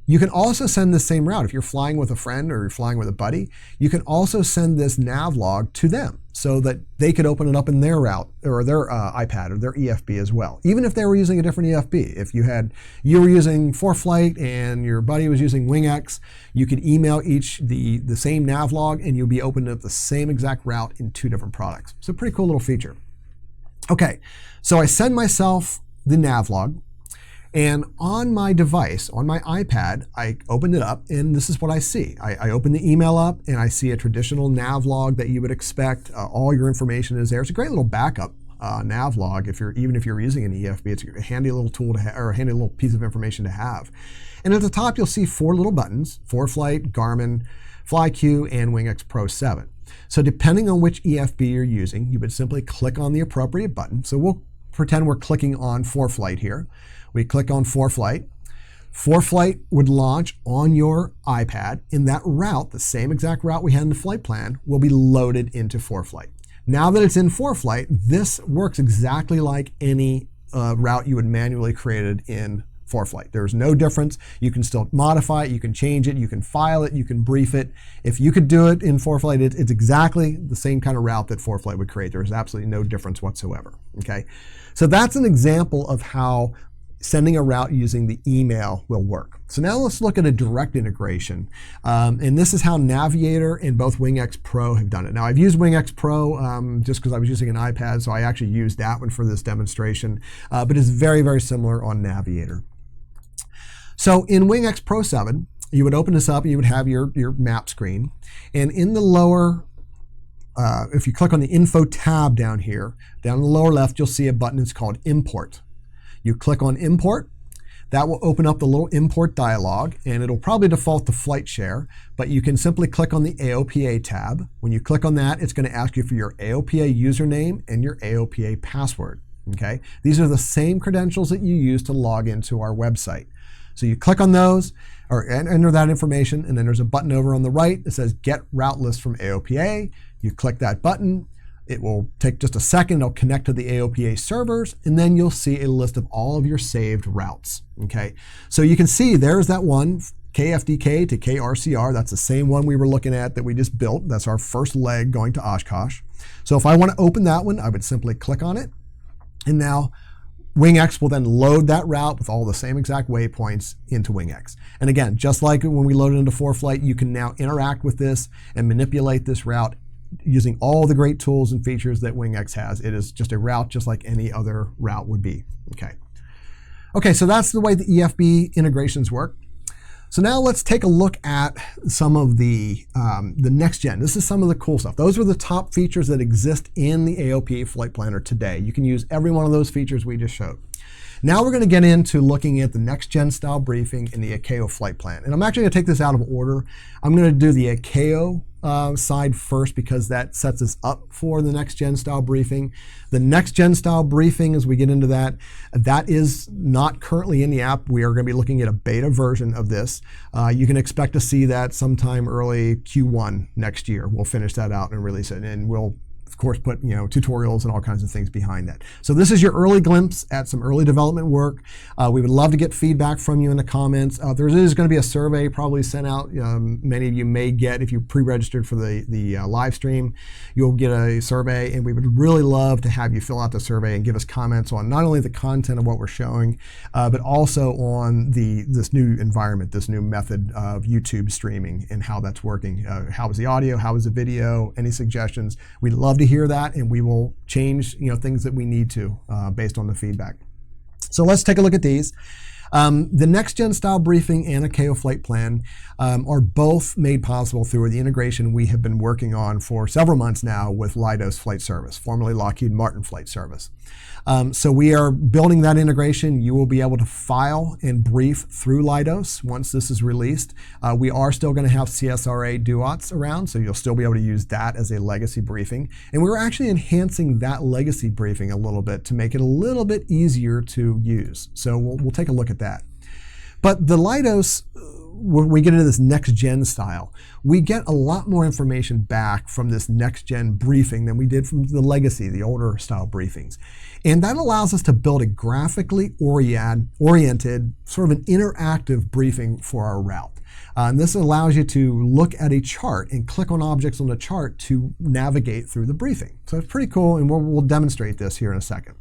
You can also send the same route. If you're flying with a friend or you're flying with a buddy, you can also send this nav log to them so that they could open it up in their route or their iPad or their EFB as well. Even if they were using a different EFB. If you were using ForeFlight and your buddy was using WingX, you could email each the same nav log and you'll be opening up the same exact route in 2 different products. So pretty cool little feature. Okay, so I send myself the nav log. And on my device, on my iPad, I opened it up, and this is what I see. I open the email up, and I see a traditional nav log that you would expect. All your information is there. It's a great little backup nav log. Even if you're using an EFB, it's a handy little tool to or a handy little piece of information to have. And at the top, you'll see 4 little buttons: ForeFlight, Garmin, FlyQ, and WingX Pro 7. So depending on which EFB you're using, you would simply click on the appropriate button. So we'll pretend we're clicking on ForeFlight here. We click on ForeFlight. ForeFlight would launch on your iPad. In that route, the same exact route we had in the flight plan, will be loaded into ForeFlight. Now that it's in ForeFlight, this works exactly like any route you would manually created in ForeFlight. There's no difference. You can still modify it, you can change it, you can file it, you can brief it. If you could do it in ForeFlight, it's exactly the same kind of route that ForeFlight would create. There's absolutely no difference whatsoever. Okay, so that's an example of how sending a route using the email will work. So now let's look at a direct integration. And this is how Navigator and both WingX Pro have done it. Now I've used WingX Pro just because I was using an iPad, so I actually used that one for this demonstration, but it's very, very similar on Navigator. So in WingX Pro 7, you would open this up and you would have your map screen. And in the lower, if you click on the info tab down here, down in the lower left, you'll see a button that's called Import. You click on Import. That will open up the little import dialog, and it'll probably default to flight share, but you can simply click on the AOPA tab. When you click on that, it's going to ask you for your AOPA username and your AOPA password. Okay? These are the same credentials that you use to log into our website. So you click on those, or enter that information, and then there's a button over on the right that says Get Route List from AOPA. You click that button. It will take just a second. It'll connect to the AOPA servers, and then you'll see a list of all of your saved routes. Okay, so you can see there's that one, KFDK to KRCR. That's the same one we were looking at that we just built. That's our first leg going to Oshkosh. So if I want to open that one, I would simply click on it, and now WingX will then load that route with all the same exact waypoints into WingX. And again, just like when we loaded into ForeFlight, you can now interact with this and manipulate this route using all the great tools and features that WingX has. It is just a route just like any other route would be. Okay, so that's the way the EFB integrations work. So now let's take a look at some of the next gen. This is some of the cool stuff. Those are the top features that exist in the AOPA Flight Planner today. You can use every one of those features we just showed. Now we're going to get into looking at the next gen style briefing in the ICAO flight plan. And I'm actually going to take this out of order. I'm going to do the ICAO side first because that sets us up for the next gen style briefing. The next gen style briefing, as we get into that, that is not currently in the app. We are going to be looking at a beta version of this. You can expect to see that sometime early Q1 next year. We'll finish that out and release it, and we'll of course put tutorials and all kinds of things behind that. So this is your early glimpse at some early development work. We would love to get feedback from you in the comments. There is going to be a survey probably sent out. Many of you may get, if you pre-registered for the live stream, you'll get a survey, and we would really love to have you fill out the survey and give us comments on not only the content of what we're showing, but also on this new environment, this new method of YouTube streaming and how that's working. How is the audio? How is the video? Any suggestions? We'd love to hear that, and we will change things that we need to based on the feedback. So let's take a look at these. The next gen style briefing and ICAO flight plan are both made possible through the integration we have been working on for several months now with Leidos Flight Service, formerly Lockheed Martin Flight Service. So we are building that integration. You will be able to file and brief through Leidos once this is released. We are still going to have CSRA DUATS around, so you'll still be able to use that as a legacy briefing. And we're actually enhancing that legacy briefing a little bit to make it a little bit easier to use. So we'll take a look at that. But the Leidos, when we get into this next gen style, we get a lot more information back from this next gen briefing than we did from the legacy, the older style briefings. And that allows us to build a graphically oriented, sort of an interactive briefing for our route. And this allows you to look at a chart and click on objects on the chart to navigate through the briefing. So it's pretty cool, and we'll demonstrate this here in a second.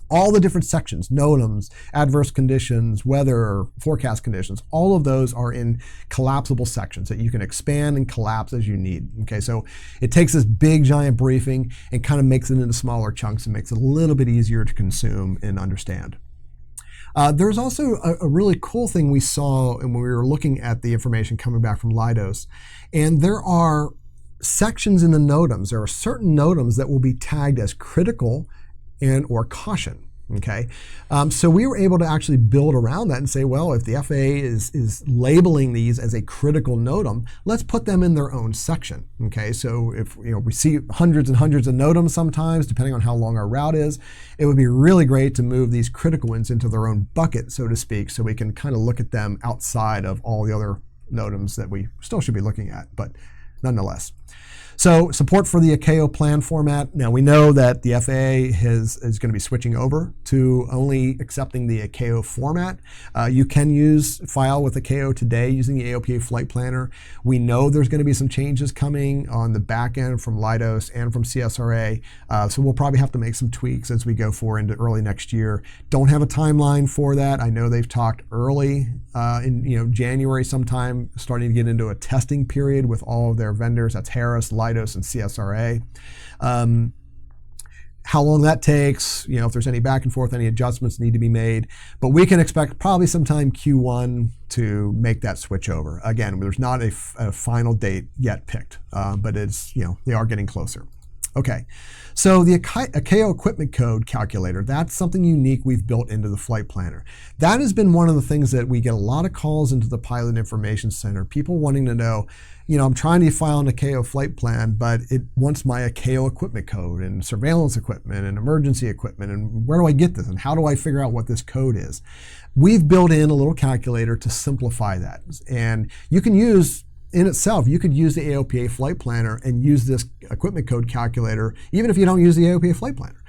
All the different sections, NOTAMs, adverse conditions, weather, forecast conditions, all of those are in collapsible sections that you can expand and collapse as you need. Okay, so it takes this big giant briefing and kind of makes it into smaller chunks and makes it a little bit easier to consume and understand. There's also a really cool thing we saw when we were looking at the information coming back from Leidos, and there are sections in the NOTAMs. There are certain NOTAMs that will be tagged as critical and or caution. Okay, so we were able to actually build around that and say, well, if the FAA is labeling these as a critical NOTAM, let's put them in their own section. Okay, so if we see hundreds and hundreds of NOTAMs sometimes, depending on how long our route is, it would be really great to move these critical ones into their own bucket, so to speak, so we can kind of look at them outside of all the other NOTAMs that we still should be looking at, but nonetheless. So support for the ICAO plan format. Now we know that the FAA is going to be switching over to only accepting the ICAO format. You can file with ICAO today using the AOPA Flight Planner. We know there's going to be some changes coming on the back end from Leidos and from CSRA. So we'll probably have to make some tweaks as we go forward into early next year. Don't have a timeline for that. I know they've talked early in January sometime, starting to get into a testing period with all of their vendors. That's Harris, Leidos, and CSRA. How long that takes, if there's any back and forth, any adjustments need to be made. But we can expect probably sometime Q1 to make that switch over. Again, there's not a final date yet picked, but it's, they are getting closer. Okay, so the ICAO Equipment Code Calculator, that's something unique we've built into the Flight Planner. That has been one of the things that we get a lot of calls into the Pilot Information Center, people wanting to know, I'm trying to file an ICAO flight plan, but it wants my ICAO equipment code and surveillance equipment and emergency equipment, and where do I get this and how do I figure out what this code is? We've built in a little calculator to simplify that, and you can use you could use the AOPA Flight Planner and use this equipment code calculator, even if you don't use the AOPA Flight Planner.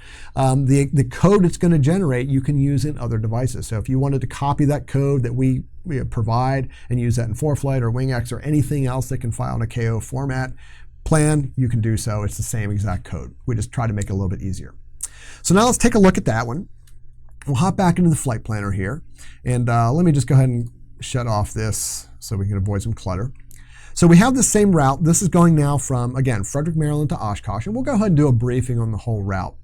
The code it's going to generate, you can use in other devices. So if you wanted to copy that code that we provide and use that in ForeFlight or WingX or anything else that can file in a ICAO format plan, you can do so. It's the same exact code. We just try to make it a little bit easier. So now let's take a look at that one. We'll hop back into the Flight Planner here. And let me just go ahead and shut off this so we can avoid some clutter. So we have the same route. This is going now from, again, Frederick, Maryland to Oshkosh, and we'll go ahead and do a briefing on the whole route.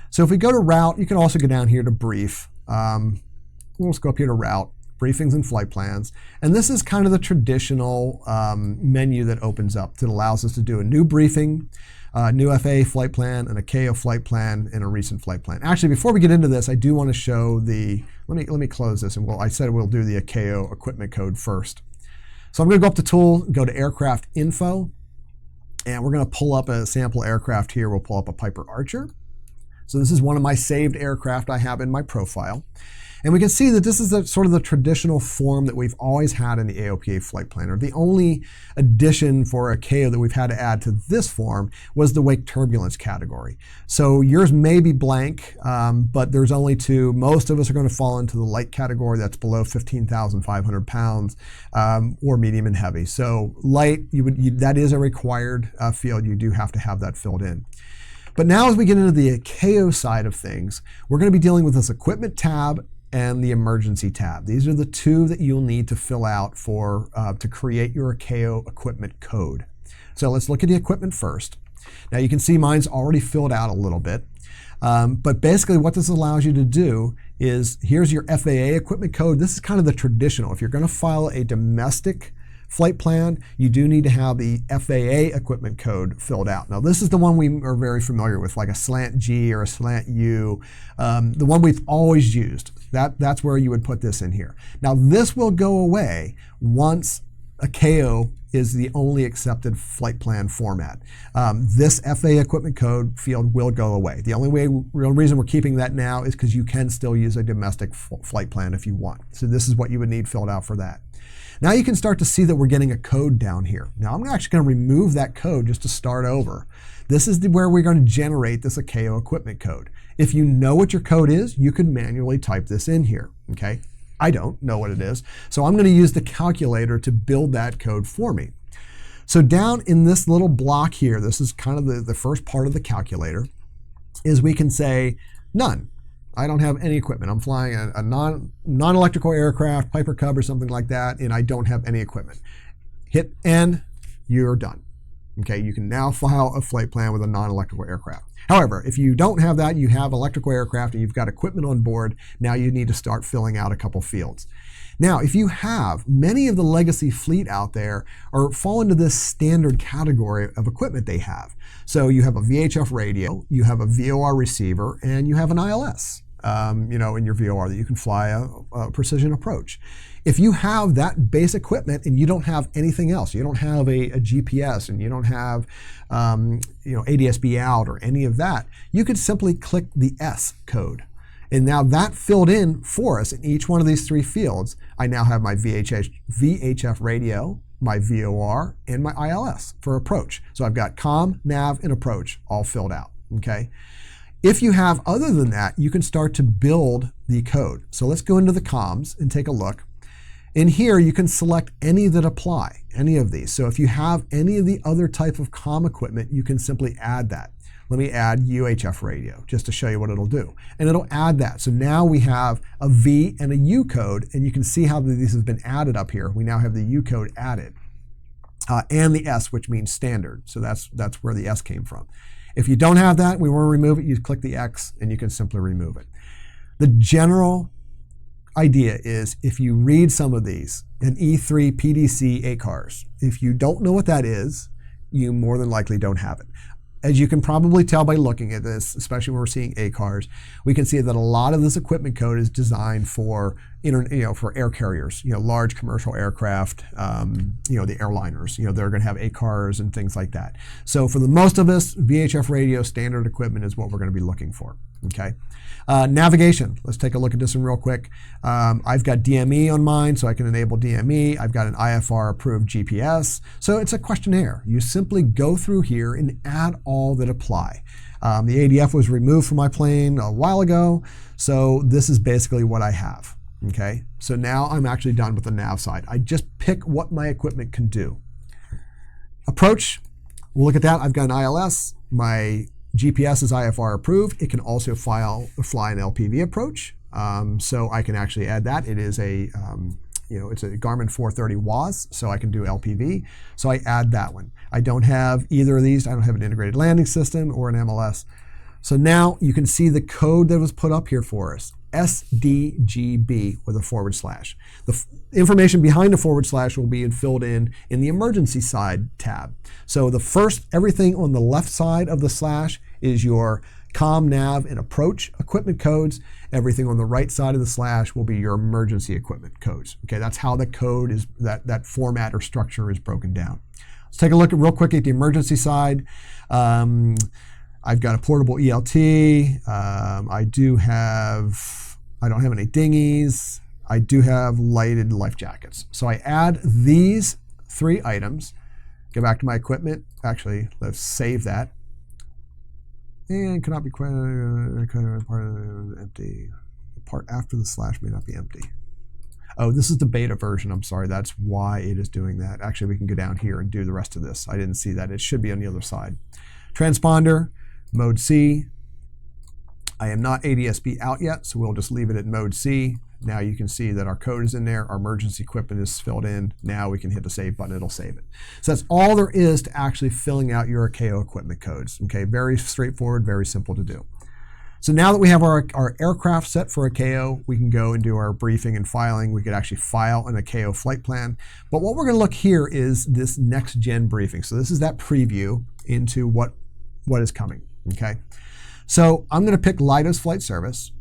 So if we go to route, you can also go down here to brief. We'll just go up here to route, briefings and flight plans. And this is kind of the traditional menu that opens up that allows us to do a new briefing, new FAA flight plan, an ICAO flight plan, and a recent flight plan. Actually, before we get into this, I do want to show let me close this, and I said we'll do the ICAO equipment code first. So I'm going to go up to Tool, go to Aircraft Info, and we're going to pull up a sample aircraft here. We'll pull up a Piper Archer. So this is one of my saved aircraft I have in my profile. And we can see that this is sort of the traditional form that we've always had in the AOPA Flight Planner. The only addition for ICAO that we've had to add to this form was the wake turbulence category. So yours may be blank, but there's only two. Most of us are going to fall into the light category that's below 15,500 pounds, or medium and heavy. So light, that is a required field. You do have to have that filled in. But now as we get into the ICAO side of things, we're going to be dealing with this equipment tab and the emergency tab. These are the two that you'll need to fill out to create your ICAO equipment code. So let's look at the equipment first. Now you can see mine's already filled out a little bit, but basically what this allows you to do is, here's your FAA equipment code. This is kind of the traditional. If you're going to file a domestic flight plan, you do need to have the FAA equipment code filled out. Now this is the one we are very familiar with, like a slant G or a slant U, the one we've always used. That's where you would put this in here. Now this will go away once ICAO is the only accepted flight plan format. This FAA equipment code field will go away. The only real reason we're keeping that now is because you can still use a domestic flight plan if you want. So this is what you would need filled out for that. Now you can start to see that we're getting a code down here. Now I'm actually going to remove that code just to start over. This is where we're going to generate this ICAO equipment code. If you know what your code is, you can manually type this in here, okay? I don't know what it is, so I'm going to use the calculator to build that code for me. So down in this little block here, this is kind of the first part of the calculator, is we can say none. I don't have any equipment. I'm flying a non-electrical aircraft, Piper Cub or something like that, and I don't have any equipment. Hit N, you're done. Okay, you can now file a flight plan with a non-electrical aircraft. However, if you don't have that, you have electrical aircraft and you've got equipment on board, now you need to start filling out a couple fields. Now, if you have many of the legacy fleet out there fall into this standard category of equipment they have. So you have a VHF radio, you have a VOR receiver, and you have an ILS, in your VOR that you can fly a precision approach. If you have that base equipment and you don't have anything else, you don't have a GPS and you don't have ADS-B out or any of that, you could simply click the S code. And now that filled in for us in each one of these three fields. I now have my VHF radio, my VOR, and my ILS for approach. So I've got COM, NAV, and approach all filled out, okay? If you have other than that, you can start to build the code. So let's go into the comms and take a look. In here, you can select any that apply, any of these. So if you have any of the other type of comm equipment, you can simply add that. Let me add UHF radio just to show you what it'll do. And it'll add that. So now we have a V and a U code, and you can see how these have been added up here. We now have the U code added. And the S, which means standard. So that's where the S came from. If you don't have that, we want to remove it, you click the X and you can simply remove it. The general idea is if you read some of these, an E3 PDC ACARS, if you don't know what that is, you more than likely don't have it. As you can probably tell by looking at this, especially when we're seeing ACARS, we can see that a lot of this equipment code is designed for, for air carriers, large commercial aircraft, the airliners, they're going to have ACARS and things like that. So for the most of us, VHF radio standard equipment is what we're going to be looking for. Okay. Navigation. Let's take a look at this one real quick. I've got DME on mine, so I can enable DME. I've got an IFR approved GPS. So it's a questionnaire. You simply go through here and add all that apply. The ADF was removed from my plane a while ago, so this is basically what I have. Okay. So now I'm actually done with the nav side. I just pick what my equipment can do. Approach. We'll look at that. I've got an ILS. My GPS is IFR approved. It can also fly an LPV approach, so I can actually add that. It is a, it's a Garmin 430 WAS, so I can do LPV. So I add that one. I don't have either of these. I don't have an integrated landing system or an MLS. So now you can see the code that was put up here for us. SDGB with a /. The information behind the / will be filled in the emergency side tab. So the first, everything on the left side of the / is your COM, NAV, and approach equipment codes. Everything on the right side of the / will be your emergency equipment codes. Okay, that's how the code is, that format or structure is broken down. Let's take a look real quick at the emergency side. I've got a portable ELT. I don't have any dinghies. I do have lighted life jackets. So I add these 3 items. Go back to my equipment. Actually, let's save that. And cannot be part of empty. The part after the / may not be empty. Oh, this is the beta version. I'm sorry. That's why it is doing that. Actually, we can go down here and do the rest of this. I didn't see that. It should be on the other side. Transponder, mode C. I am not ADSB out yet, so we'll just leave it at mode C. Now you can see that our code is in there, our emergency equipment is filled in. Now we can hit the save button, it'll save it. So that's all there is to actually filling out your ICAO equipment codes. Okay, very straightforward, very simple to do. So now that we have our aircraft set for ICAO, we can go and do our briefing and filing. We could actually file an ICAO flight plan. But what we're going to look here is this next gen briefing. So this is that preview into what is coming. Okay. So I'm going to pick Leidos Flight Service,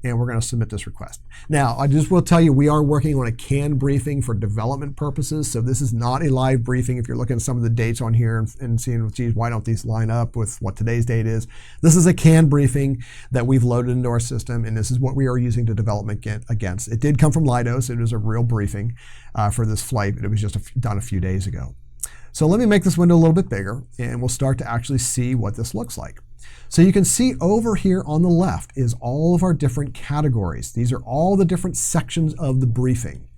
and we're going to submit this request. Now, I just will tell you, we are working on a canned briefing for development purposes, so this is not a live briefing. If you're looking at some of the dates on here and seeing, geez, why don't these line up with what today's date is? This is a canned briefing that we've loaded into our system, and this is what we are using to development against. It did come from Leidos. It was a real briefing for this flight, but it was just done a few days ago. So let me make this window a little bit bigger, and we'll start to actually see what this looks like. So you can see over here on the left is all of our different categories. These are all the different sections of the briefing.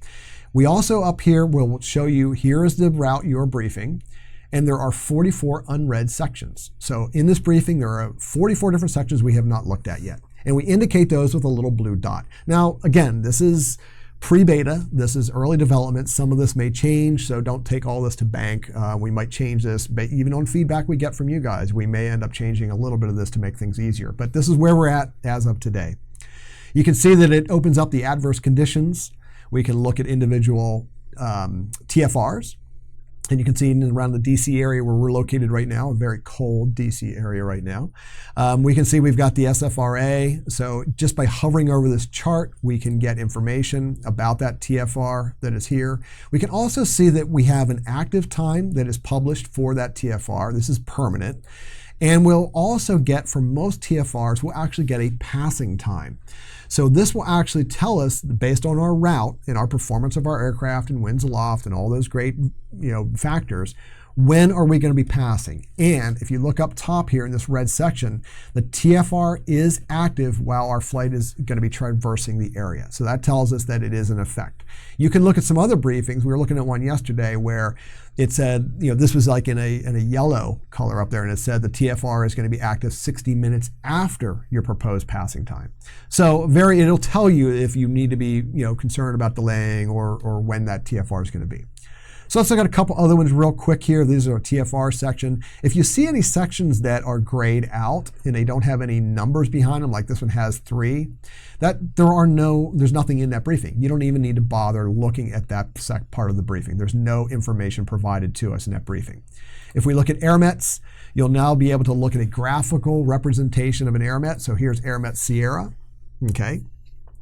We also up here will show you, here is the route you're briefing, and there are 44 unread sections. So in this briefing, there are 44 different sections we have not looked at yet. And we indicate those with a little blue dot. Now, again, this is pre-beta, this is early development. Some of this may change, so don't take all this to bank. We might change this, but even on feedback we get from you guys, we may end up changing a little bit of this to make things easier. But this is where we're at as of today. You can see that it opens up the adverse conditions. We can look at individual TFRs. And you can see around the DC area where we're located right now, a very cold DC area right now. We can see we've got the SFRA. So just by hovering over this chart, we can get information about that TFR that is here. We can also see that we have an active time that is published for that TFR. This is permanent. And we'll also get, for most TFRs, we'll actually get a passing time. So this will actually tell us, based on our route and our performance of our aircraft and winds aloft and all those great factors, when are we going to be passing? And if you look up top here in this red section, the TFR is active while our flight is going to be traversing the area. So that tells us that it is in effect. You can look at some other briefings. We were looking at one yesterday where it said, this was like in a yellow color up there, and it said the TFR is going to be active 60 minutes after your proposed passing time. So it'll tell you if you need to be concerned about delaying or when that TFR is going to be. So let's look at a couple other ones real quick here. These are a TFR section. If you see any sections that are grayed out and they don't have any numbers behind them, like this one has 3, there's nothing in that briefing. You don't even need to bother looking at that part of the briefing. There's no information provided to us in that briefing. If we look at airmets, you'll now be able to look at a graphical representation of an airmet. So here's airmet Sierra, okay?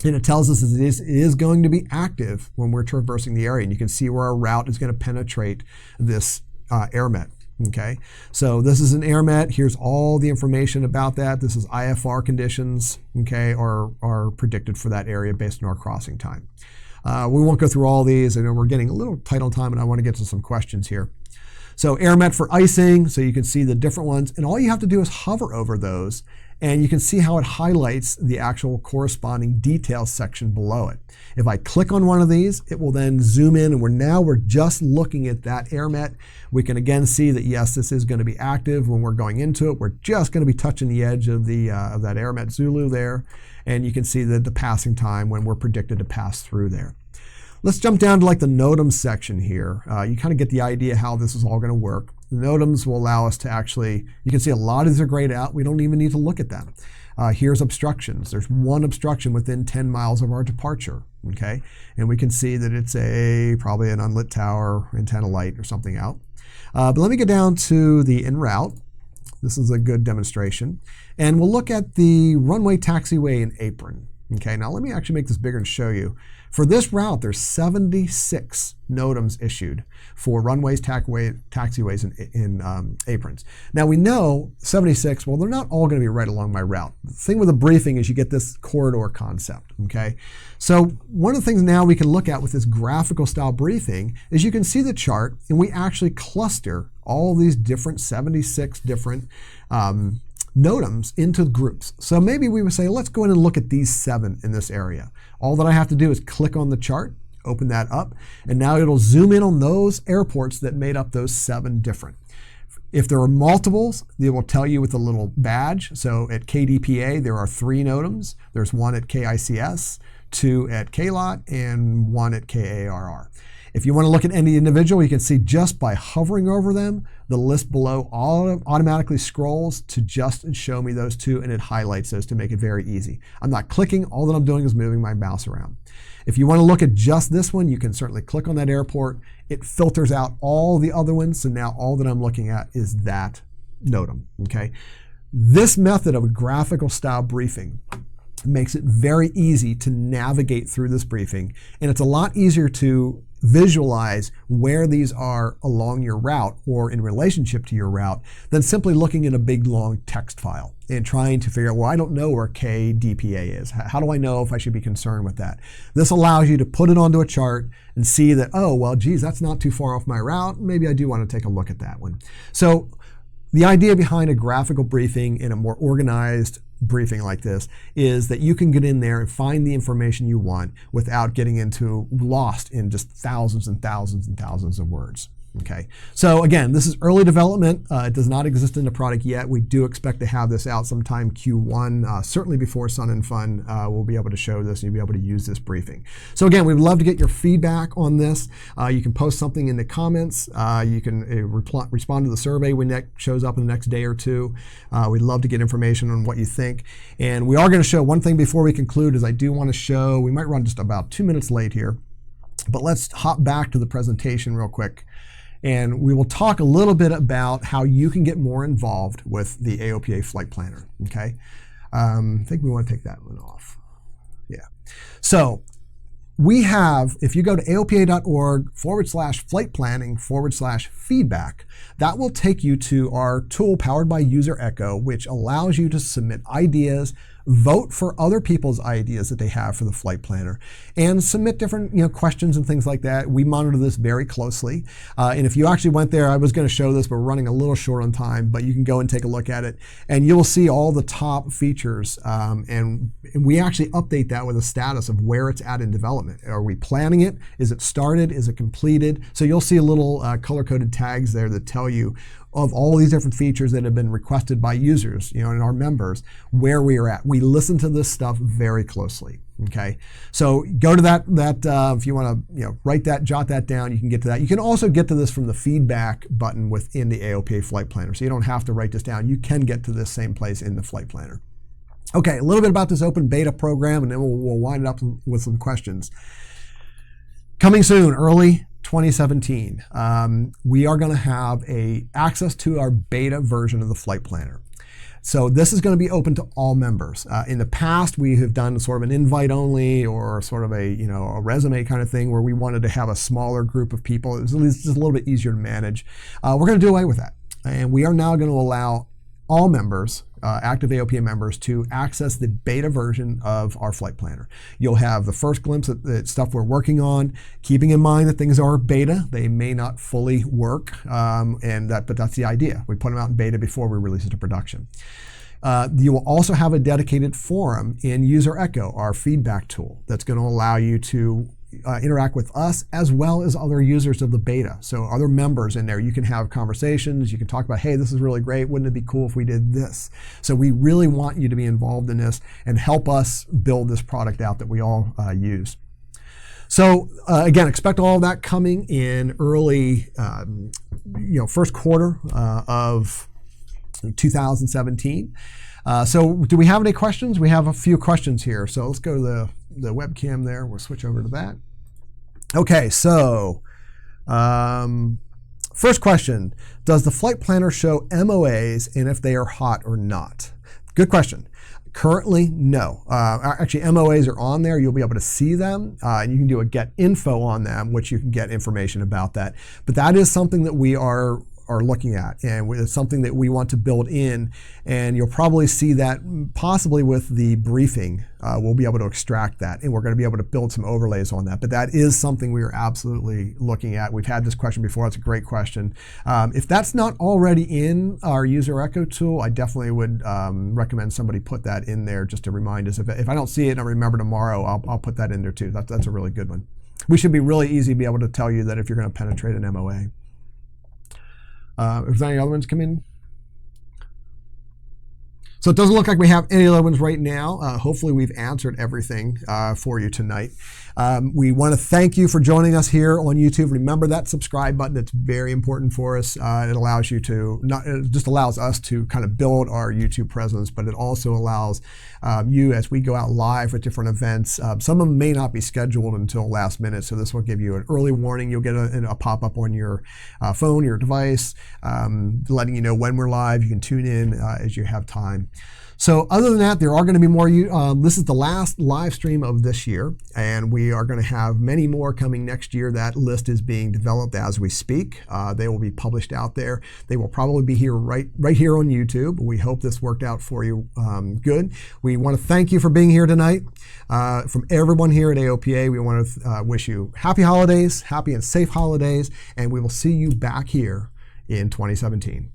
And it tells us that it is going to be active when we're traversing the area. And you can see where our route is going to penetrate this airmet. Okay, so this is an airmet. Here's all the information about that. This is IFR conditions, okay, are predicted for that area based on our crossing time. We won't go through all these. I know we're getting a little tight on time, and I want to get to some questions here. So airmet for icing, so you can see the different ones. And all you have to do is hover over those, and you can see how it highlights the actual corresponding details section below it. If I click on one of these, it will then zoom in, and we're just looking at that airmet. We can again see that, yes, this is going to be active when we're going into it. We're just going to be touching the edge of that airmet Zulu there, and you can see the passing time when we're predicted to pass through there. Let's jump down to like the NOTAMs section here. You kind of get the idea how this is all going to work. The NOTAMs will allow us to actually, you can see a lot of these are grayed out. We don't even need to look at them. Here's obstructions. There's one obstruction within 10 miles of our departure, okay? And we can see that it's probably an unlit tower, antenna light or something out. But let me get down to the en route. This is a good demonstration. And we'll look at the runway, taxiway, and apron. Okay, now let me actually make this bigger and show you. For this route, there's 76 NOTAMs issued for runways, taxiways, and aprons. Now we know 76, well, they're not all going to be right along my route. The thing with a briefing is you get this corridor concept, okay? So one of the things now we can look at with this graphical style briefing is you can see the chart, and we actually cluster all these different 76 different NOTAMs into groups. So maybe we would say, let's go in and look at these 7 in this area. All that I have to do is click on the chart, open that up, and now it'll zoom in on those airports that made up those 7 different. If there are multiples, they will tell you with a little badge. So at KDPA, there are 3 NOTAMs. There's 1 at KICS, 2 at KLOT, and 1 at KARR. If you want to look at any individual, you can see just by hovering over them, the list below automatically scrolls to just show me those 2, and it highlights those to make it very easy. I'm not clicking, all that I'm doing is moving my mouse around. If you want to look at just this one, you can certainly click on that airport. It filters out all the other ones, so now all that I'm looking at is that NOTAM, okay? This method of a graphical style briefing makes it very easy to navigate through this briefing, and it's a lot easier to visualize where these are along your route or in relationship to your route than simply looking at a big long text file and trying to figure out, well, I don't know where KDPA is. How do I know if I should be concerned with that? This allows you to put it onto a chart and see that, oh, well, geez, that's not too far off my route. Maybe I do want to take a look at that one. So the idea behind a graphical briefing in a more organized briefing like this is that you can get in there and find the information you want without getting lost in just thousands and thousands and thousands of words. Okay, so again, this is early development. It does not exist in the product yet. We do expect to have this out sometime Q1, certainly before Sun and Fun. We'll be able to show this and you'll be able to use this briefing. So again, we'd love to get your feedback on this. You can post something in the comments. You can respond to the survey when that shows up in the next day or 2. We'd love to get information on what you think. And we are going to show one thing before we conclude is I do want to show, we might run just about 2 minutes late here, but let's hop back to the presentation real quick. And we will talk a little bit about how you can get more involved with the AOPA Flight Planner, okay? I think we want to take that one off. Yeah. So we have, if you go to aopa.org/flight planning/feedback, that will take you to our tool powered by User Echo, which allows you to submit ideas, vote for other people's ideas that they have for the flight planner, and submit different questions and things like that. We monitor this very closely. And if you actually went there, I was going to show this, but we're running a little short on time, but you can go and take a look at it, and you'll see all the top features. And we actually update that with a status of where it's at in development. Are we planning it? Is it started? Is it completed? So you'll see little color-coded tags there that tell you of all these different features that have been requested by users, and our members, where we are at. We listen to this stuff very closely. Okay, so go to that if you want to write that, jot that down, you can get to that. You can also get to this from the feedback button within the AOPA Flight Planner, so you don't have to write this down. You can get to this same place in the Flight Planner. Okay, a little bit about this open beta program, and then we'll wind it up with some questions. Coming soon, early 2017, we are going to have access to our beta version of the Flight Planner. So this is going to be open to all members. In the past, we have done sort of an invite only or sort of a resume kind of thing where we wanted to have a smaller group of people. It was just a little bit easier to manage. We're going to do away with that, and we are now going to allow all members, active AOPA members, to access the beta version of our flight planner. You'll have the first glimpse at the stuff we're working on, keeping in mind that things are beta. They may not fully work, but that's the idea. We put them out in beta before we release it to production. You will also have a dedicated forum in User Echo, our feedback tool, that's going to allow you to interact with us as well as other users of the beta. So other members in there, you can have conversations, you can talk about, hey, this is really great, wouldn't it be cool if we did this? So we really want you to be involved in this and help us build this product out that we all use. So again, expect all of that coming in early, first quarter of 2017. So do we have any questions? We have a few questions here. So let's go to the webcam there. We'll switch over to that. Okay, so first question, does the flight planner show MOAs and if they are hot or not? Good question. Currently, no. Actually, MOAs are on there. You'll be able to see them, and you can do a get info on them, which you can get information about that. But that is something that we are looking at, and it's something that we want to build in, and you'll probably see that possibly with the briefing. We'll be able to extract that, and we're going to be able to build some overlays on that, but that is something we are absolutely looking at. We've had this question before. It's a great question. If that's not already in our User Echo tool, I definitely would recommend somebody put that in there just to remind us. If I don't see it and I remember tomorrow, I'll put that in there too. That's a really good one. We should be really easy to be able to tell you that if you're going to penetrate an MOA. If there's any other ones come in. So it doesn't look like we have any other ones right now. Hopefully we've answered everything for you tonight. We want to thank you for joining us here on YouTube. Remember that subscribe button. It's very important for us. It allows you to, it just allows us to kind of build our YouTube presence, but it also allows you, as we go out live with different events, some of them may not be scheduled until last minute, so this will give you an early warning. You'll get a pop-up on your phone, your device, letting you know when we're live. You can tune in as you have time. So other than that, there are going to be more. This is the last live stream of this year, and we are going to have many more coming next year. That list is being developed as we speak. They will be published out there. They will probably be here right here on YouTube. We hope this worked out for you good. We want to thank you for being here tonight. From everyone here at AOPA, we want to wish you happy holidays, happy and safe holidays, and we will see you back here in 2017.